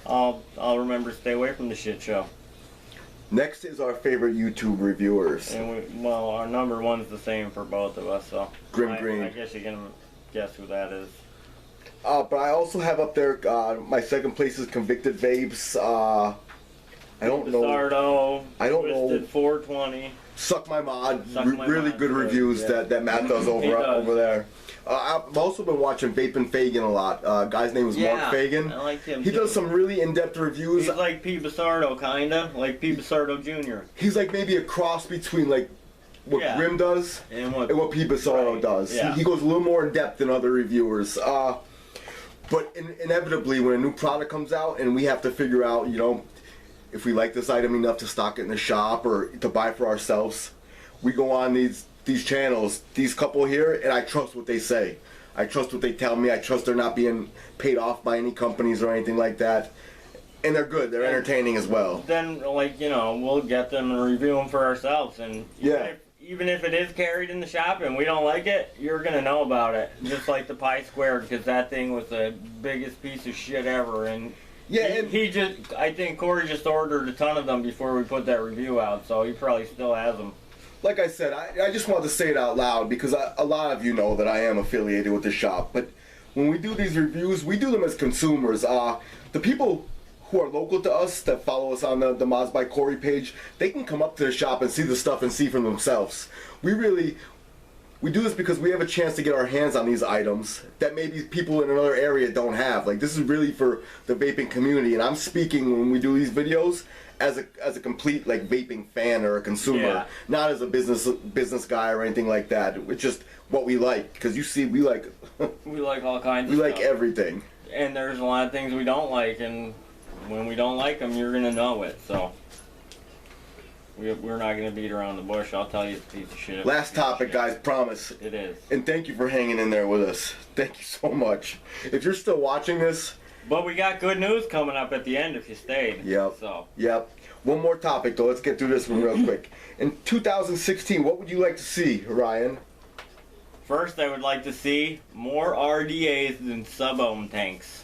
I'll remember to stay away from the shit show. Next is our favorite YouTube reviewers. And well, our number one's the same for both of us, so. Grim Green. I guess you can guess who that is. But I also have up there, my second place is Convicted Vapes. I don't know. Sardo, I don't know. Twisted 420. Suck My Mod. Suck My Really Mod's good good, reviews yeah. that Matt does He does. over there. I've also been watching Vapin' Fagan a lot. Guy's name is Mark Fagan. I like him He too. does some really in-depth reviews. He's like P. Basardo, kinda. Like P. Basardo Jr. He's like maybe a cross between like what Yeah. Grim does And what? and what Pete Basaro Right, does. yeah. He goes a little more in depth than other reviewers. But inevitably, when a new product comes out and we have to figure out, if we like this item enough to stock it in the shop or to buy for ourselves, we go on these channels, these couple here, and I trust what they say. I trust what they tell me. I trust they're not being paid off by any companies or anything like that. And they're good. They're entertaining as well. Then, we'll get them and review them for ourselves. And even if it is carried in the shop and we don't like it, you're going to know about it. Just like the Pi Squared, because that thing was the biggest piece of shit ever. And I think Corey just ordered a ton of them before we put that review out, so he probably still has them. Like I said, I just wanted to say it out loud because a lot of you know that I am affiliated with the shop. But when we do these reviews, we do them as consumers. The people who are local to us that follow us on the Mods by Corey page, they can come up to the shop and see the stuff and see for themselves. We do this because we have a chance to get our hands on these items that maybe people in another area don't have. Like, this is really for the vaping community, and I'm speaking when we do these videos as a complete like vaping fan or a consumer, not as a business guy or anything like that. It's just what we like, because you see, we like We like all kinds of we stuff. like everything. And there's a lot of things we don't like, and when we don't like them, you're going to know it, so. We're not going to beat around the bush. I'll tell you it's a piece of shit. Last topic, guys, promise. It is. And thank you for hanging in there with us. Thank you so much. If you're still watching this, But we got good news coming up at the end if you stayed. Yep. So. Yep. One more topic, though. Let's get through this one real quick. In 2016, what would you like to see, Ryan? First, I would like to see more RDAs than sub-ohm tanks.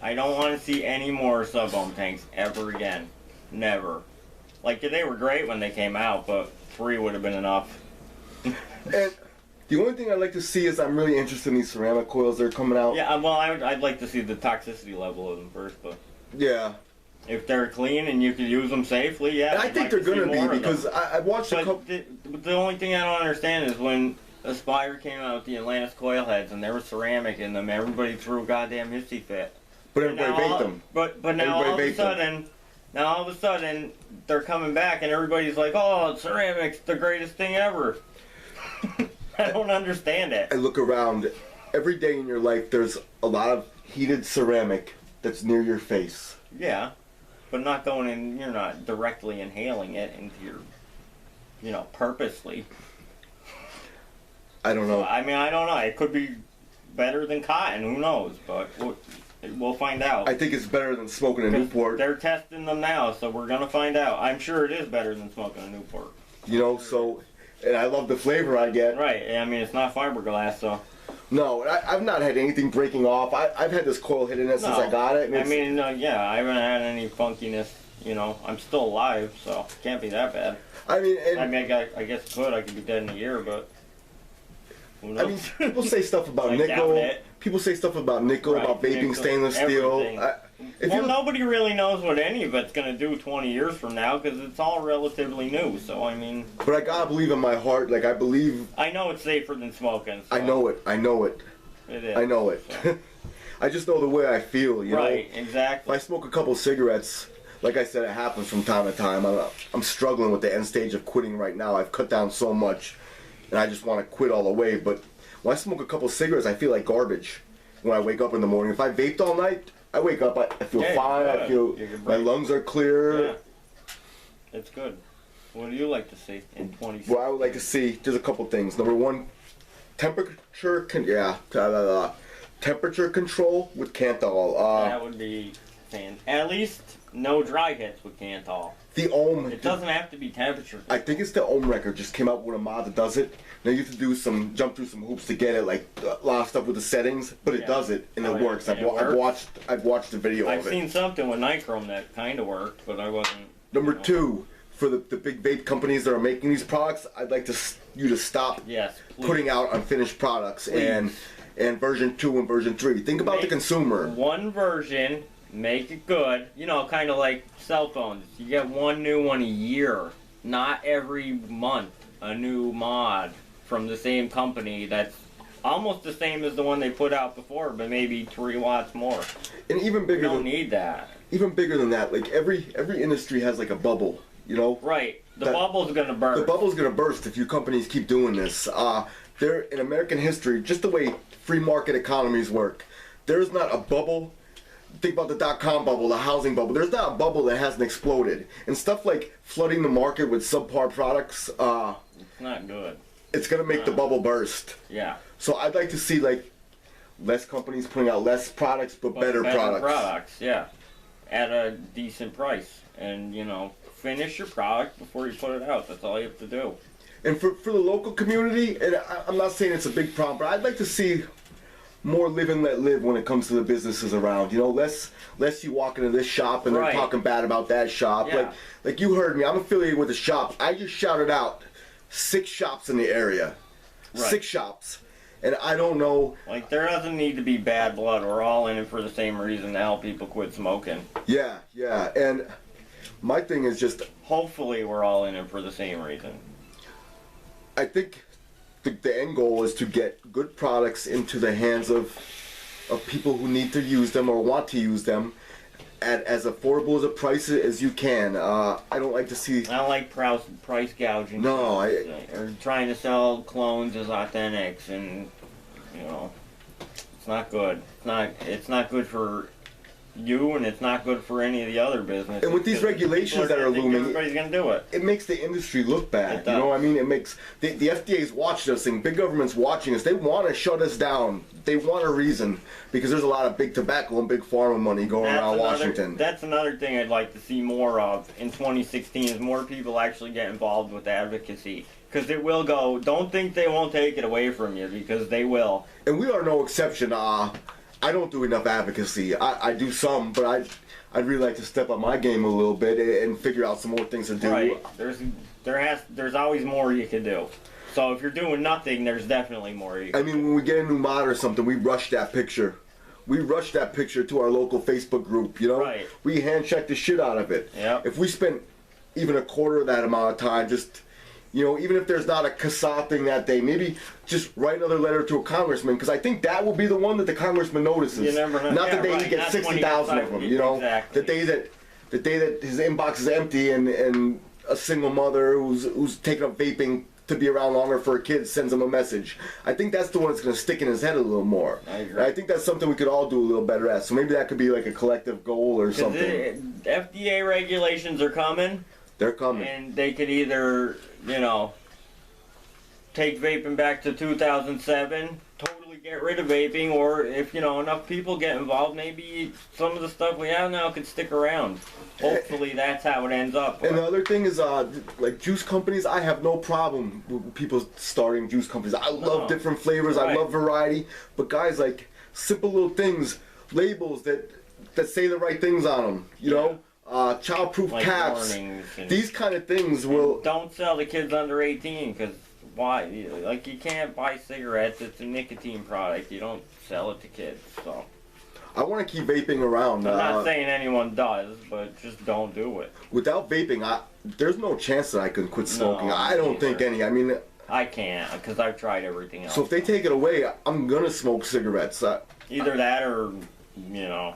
I don't want to see any more sub-ohm tanks ever again. Never. Like, they were great when they came out, but 3 would have been enough. And the only thing I'd like to see is I'm really interested in these ceramic coils that are coming out. Yeah, well, I'd like to see the toxicity level of them first, but Yeah. if they're clean and you can use them safely, yeah. And I I'd think like they're to see going to more be of them. because I've watched a couple. But the only thing I don't understand is when Aspire came out with the Atlantis coil heads and there was ceramic in them, everybody threw a goddamn hissy fit. But everybody Now vaped them. But now Everybody all of a sudden they're coming back and everybody's like, "Oh, ceramic's the greatest thing ever." I don't understand it. I look around. Every day in your life, there's a lot of heated ceramic that's near your face. Yeah, but not going in. You're not directly inhaling it into your, purposely. I don't know. I mean, I don't know. It could be better than cotton. Who knows? But we'll find out. I think it's better than smoking a 'Cause Newport. They're testing them now, so we're gonna find out. I'm sure it is better than smoking a Newport. And I love the flavor I get. Right. I mean, it's not fiberglass, so. No, I've not had anything breaking off. I've had this coil hit in it since I got it. And I mean, I haven't had any funkiness. I'm still alive, so it can't be that bad. I guess it could. I could be dead in a year, but who knows? people say stuff about I nickel. doubt it. People say stuff about nickel, Right, about vaping nickel, stainless steel. everything. Nobody really knows what any of it's going to do 20 years from now because it's all relatively new. So, I mean... But I gotta believe in my heart. Like, I believe... I know it's safer than smoking. So I know it. It is. I know it. So. I just know the way I feel, you know? Right, exactly. If I smoke a couple cigarettes, like I said, it happens from time to time. I'm struggling with the end stage of quitting right now. I've cut down so much, and I just want to quit all the way. But when I smoke a couple cigarettes, I feel like garbage when I wake up in the morning. If I vaped all night, I wake up, I feel fine. I feel my lungs are clear. Yeah. It's good. What do you like to see in 20? What I would like to see, there's a couple things. Number one, temperature temperature control with Kanthal. That would be at least no dry hits with Kanthal. The Ohm. It doesn't have to be temperature. I think it's the Ohm record just came out with a mod that does it. Now you have to jump through some hoops to get it, like a lot of stuff with the settings, but it does it and it works. And I've watched the video of it. I've seen something with Nichrome that kind of worked, but I wasn't. Number two, for the big vape companies that are making these products, I'd like you to stop putting out unfinished products and version 2 and version 3. Think about the consumer. One version, make it good. You know, kind of like cell phones. You get one new one a year, not every month a new mod from the same company that's almost the same as the one they put out before, but maybe 3 watts more. And even bigger. You don't need that. Even bigger than that, like every industry has like a bubble, you know? Right. The bubble's gonna burst. The bubble's gonna burst if you companies keep doing this. There in American history, just the way free market economies work, there's not a bubble. Think about the .com bubble, the housing bubble. There's not a bubble that hasn't exploded. And stuff like flooding the market with subpar products, it's not good. It's gonna make the bubble burst. Yeah. So I'd like to see like less companies putting out less products, but better products. Yeah. At a decent price, and you know, finish your product before you put it out. That's all you have to do. And for the local community, and I'm not saying it's a big problem, but I'd like to see more live and let live when it comes to the businesses around. You know, less you walk into this shop and they're talking bad about that shop. Yeah. Like you heard me, I'm affiliated with a shop. I just shouted out 6 shops in the area. Right. 6 shops. And I don't know. Like, there doesn't need to be bad blood. We're all in it for the same reason to help people quit smoking. Yeah. And my thing is just. Hopefully, we're all in it for the same reason. I think the end goal is to get good products into the hands of people who need to use them or want to use them at as affordable as a price as you can. I don't like to see. I don't like price gouging. No, or trying to sell clones as authentics, and you know, it's not good. It's not good for you, and it's not good for any of the other businesses. And with these regulations that are looming, everybody's gonna do it. It makes the industry look bad. It does. You know what I mean? It makes the FDA's watching us, and big government's watching us. They want to shut us down. They want a reason because there's a lot of big tobacco and big pharma money going around Washington. That's another thing I'd like to see more of in 2016 is more people actually get involved with advocacy. Because it will go. Don't think they won't take it away from you, because they will. And we are no exception. I don't do enough advocacy. I do some, but I'd really like to step up my game a little bit and figure out some more things to do. Right. There's always more you can do. So if you're doing nothing, there's definitely more you can do. When we get a new mod or something, we rush that picture. We rush that picture to our local Facebook group, you know? Right. We hand check the shit out of it. Yep. If we spent even a quarter of that amount of time just... You know, even if there's not a CASA thing that day, maybe just write another letter to a congressman, because I think that will be the one that the congressman notices. You never know. Not the day he gets That's 60,000 of them. You know, exactly. the day that his inbox is empty and a single mother who's taking up vaping to be around longer for her kids sends him a message. I think that's the one that's going to stick in his head a little more. I agree. I think that's something we could all do a little better at. So maybe that could be like a collective goal or something. FDA regulations are coming. They're coming. And they could either, you know, take vaping back to 2007, totally get rid of vaping, or if, you know, enough people get involved, maybe some of the stuff we have now could stick around. Hopefully that's how it ends up. And the other thing is, like juice companies, I have no problem with people starting juice companies. I love different flavors, I love variety, but guys, like simple little things, labels that say the right things on them, you know? Child-proof like caps. These kind of things will... Don't sell to kids under 18, because why? Like, you can't buy cigarettes. It's a nicotine product. You don't sell it to kids, so... I want to keep vaping around. I'm not saying anyone does, but just don't do it. Without vaping, there's no chance that I can quit smoking. No, I don't think any. I can't, because I've tried everything else. So if they take it away, I'm going to smoke cigarettes. Either that or, you know...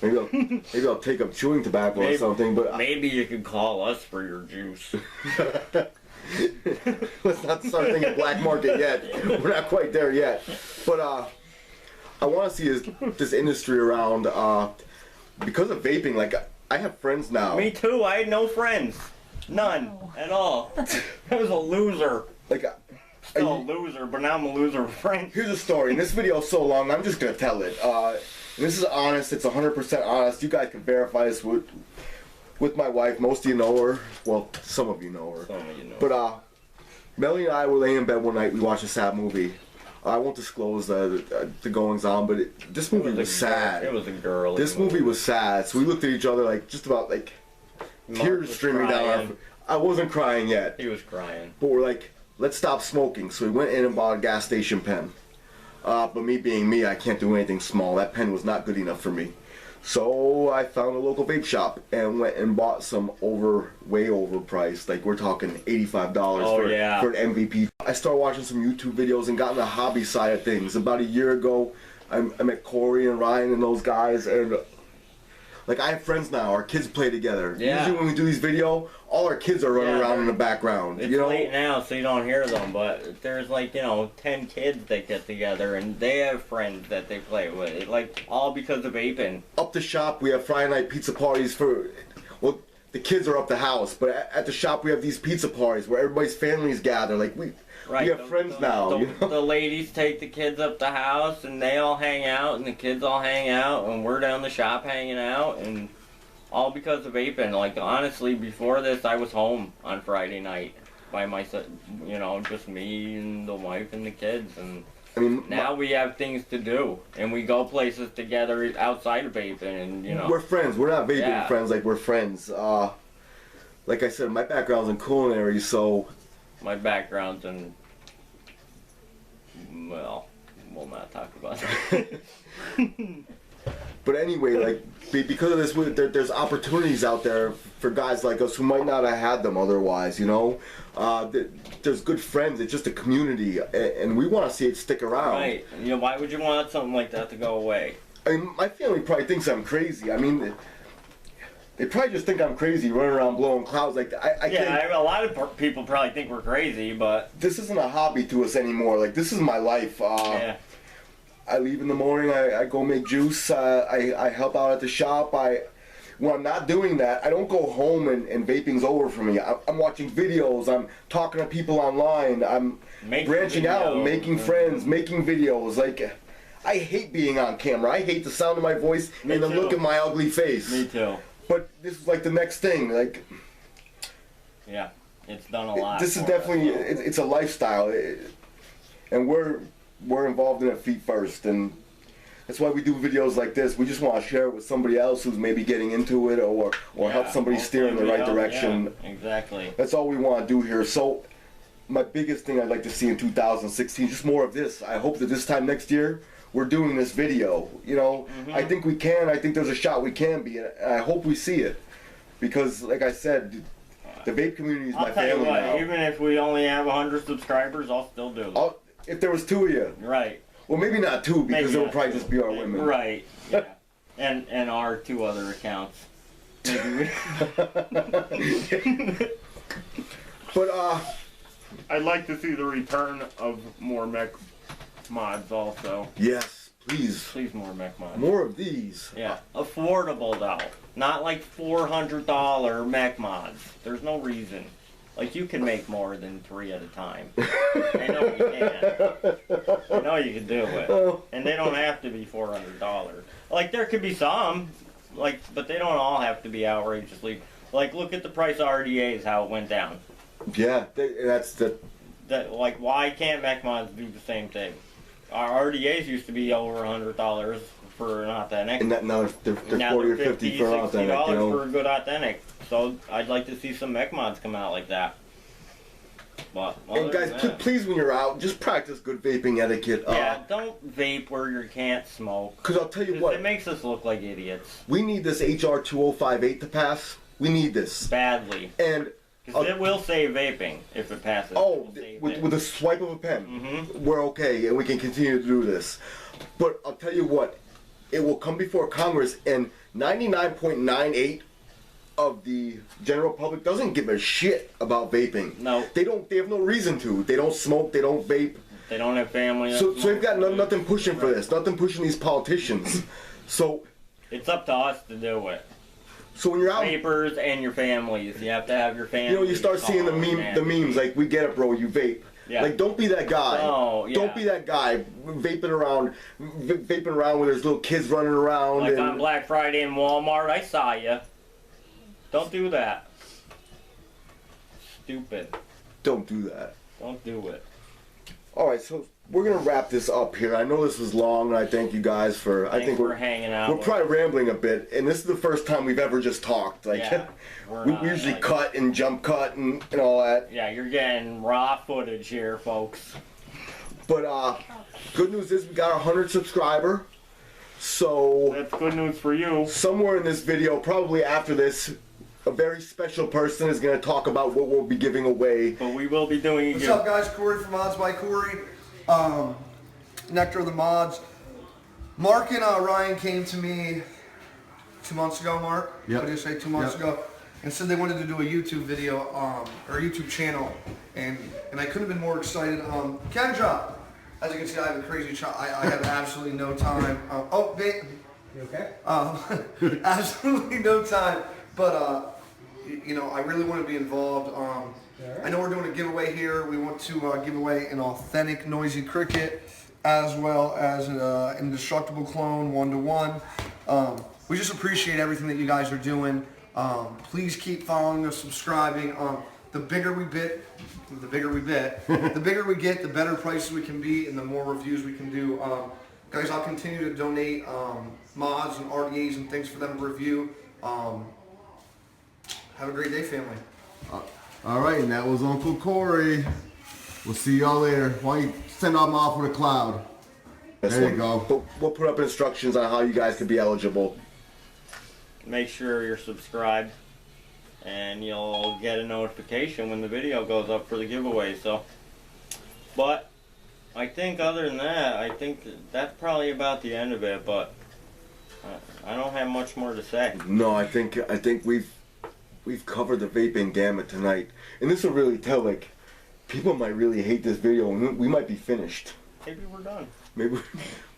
Maybe I'll take up chewing tobacco or something, but... Maybe you could call us for your juice. Let's not start thinking black market yet. We're not quite there yet. But I want to see this industry around because of vaping. Like, I have friends now. Me too. I had no friends. None at all. I was a loser. Like, Still a loser, but now I'm a loser with friends. here's a story, and this video is so long, I'm just gonna tell it. This is honest, it's 100% honest. You guys can verify this with my wife. Most of you know her. Well, some of you know her. Some of you know. But, Melanie and I were laying in bed one night, we watched a sad movie. I won't disclose the goings on, but this movie was sad. It was a girl. This movie was sad, so we looked at each other like, just about like, Mark tears was streaming down our... crying. I wasn't crying yet. He was crying. But we're like, let's stop smoking. So we went in and bought a gas station pen. But me being me, I can't do anything small. That pen was not good enough for me. So I found a local vape shop and went and bought some way overpriced. Like, we're talking $85 for an MVP. I started watching some YouTube videos and got in the hobby side of things. About a year ago, I met Corey and Ryan and those guys, and like, I have friends now. Our kids play together. Yeah. Usually when we do these videos, all our kids are running Yeah, around in the background. It's you know? late now, so you don't hear them, but there's like, 10 kids that get together, and they have friends that they play with. Like, all because of vaping. Up the shop, we have Friday night pizza parties for, well, the kids are up the house, but at the shop we have these pizza parties where everybody's families gather. Like, we have friends now. You know? The ladies take the kids up the house, and they all hang out, and the kids all hang out, and we're down the shop hanging out, and all because of vaping. Like, honestly, before this, I was home on Friday night by myself, just me and the wife and the kids, and I mean, now we have things to do, and we go places together outside of vaping, and we're friends. We're not vaping Yeah. friends, like, we're friends. Like I said, my background's in culinary, so my background's in, well, we'll not talk about that. But anyway, like, because of this, there's opportunities out there for guys like us who might not have had them otherwise, There's good friends. It's just a community, and we want to see it stick around. Right. Why would you want something like that to go away? I mean, my family probably thinks I'm crazy. I mean, they probably just think I'm crazy running around blowing clouds. Like, I can't... a lot of people probably think we're crazy, but... This isn't a hobby to us anymore. Like, this is my life. Yeah. I leave in the morning, I go make juice, I help out at the shop. When I'm not doing that, I don't go home and vaping's over for me. I'm watching videos, I'm talking to people online, I'm branching out, making friends, making videos. Like, I hate being on camera. I hate the sound of my voice and the look of my ugly face. Me too. But this is like the next thing. Like, yeah, it's done a lot. This is definitely, it's a lifestyle. And we're involved in it feet first, and that's why we do videos like this. We just want to share it with somebody else who's maybe getting into it, or help somebody steer in the right direction. Yeah, exactly. That's all we want to do here. So my biggest thing I'd like to see in 2016, just more of this. I hope that this time next year we're doing this video. I think we can. I think there's a shot we can be, and I hope we see it, because like I said, the vape community is my family now. Even if we only have 100 subscribers, I'll still do it. If there was 2 of you. Right. Well, maybe not 2, because it'll probably just be our women. Right. Yeah. and our 2 other accounts. Maybe But I'd like to see the return of more mech mods also. yes, please. Please more mech mods. More of these. Yeah. Affordable though. Not like $400 mech mods. There's no reason. Like, you can make more than 3 at a time. I know you can. I know you can do it. And they don't have to be $400. Like, there could be some, but they don't all have to be outrageously. Like, look at the price of RDAs, how it went down. Yeah, that's the... Like, why can't mech mods do the same thing? Our RDAs used to be over $100 for an authentic. And now they're 40 or 50 for authentic, $60 for a good authentic. So I'd like to see some mech mods come out like that. But and guys, please, when you're out, just practice good vaping etiquette. Yeah, don't vape where you can't smoke. Because I'll tell you what, it makes us look like idiots. we need this HR 2058 to pass. We need this. Badly. And Because it will save vaping if it passes. oh, It will save with a swipe of a pen, we're okay, and we can continue to do this. But I'll tell you what, it will come before Congress, and 99.98 of the general public doesn't give a shit about vaping. No. They don't. They have no reason to. They don't smoke. They don't vape. They don't have family. So they've got nothing pushing for this. Nothing pushing these politicians. So it's up to us to do it. So when you're out, vapors and your families. You have to have your family. you know, you start seeing the calm, memes like, we get it, bro, you vape. Yeah. Like, don't be that guy. Oh, yeah. Don't be that guy vaping around with his little kids running around. Like and, on Black Friday in Walmart, I saw you. Don't do that. Stupid. Don't do that. Don't do it. All right, so we're gonna wrap this up here. I know this was long, and I thank you guys for. Thanks I think for we're hanging out. We're with probably us. rambling a bit, and this is the first time we've ever just talked. Like, Yeah, we're we not, usually like- cut and jump cut and all that. Yeah, you're getting raw footage here, folks. But good news is we got our 100 subscriber. So That's good news for you. somewhere in this video, probably after this, a very special person is gonna talk about what we'll be giving away. But we will be doing What's up, guys? Corey from Mods by Corey. Nectar of the Mods. Mark and Ryan came to me 2 months ago, Mark. Yep. What did you say, 2 months Yep. ago? And said they wanted to do a YouTube video, or a YouTube channel. And I couldn't have been more excited. Kendra, as you can see, I have a crazy child. I have absolutely no time. Oh, babe. You okay? Absolutely no time. But, you know, I really want to be involved. I know we're doing a giveaway here. We want to give away an authentic Noisy Cricket as well as an indestructible clone 1-to-1. We just appreciate everything that you guys are doing. Please keep following us, subscribing. The bigger we get, the bigger we get, the better prices we can be and the more reviews we can do. Guys, I'll continue to donate mods and RDAs and things for them to review. Have a great day, family. All right, and that was Uncle Corey. We'll see y'all later. Why don't you send them off with a cloud? There you go. We'll put up instructions on how you guys can be eligible. Make sure you're subscribed, and you'll get a notification when the video goes up for the giveaway. So, but I think other than that, I think that's probably about the end of it. But I don't have much more to say. No, I think we've covered the vaping gamut tonight, and this will really tell. Like, people might really hate this video, and we might be finished. Maybe we're done. Maybe.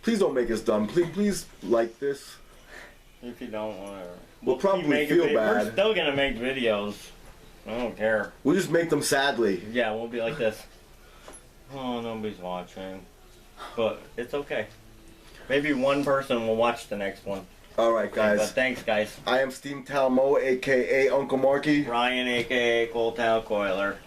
Please don't make us done. Please like this. If you don't, whatever. We'll keep probably making feel bad. We're still gonna make videos. I don't care. We'll just make them sadly. Yeah, we'll be like this. Oh, nobody's watching. But it's okay. Maybe one person will watch the next one. All right, But guys. thanks, guys. I am Steve Talmo, aka Uncle Marky. Ryan, aka Cold Town Coiler.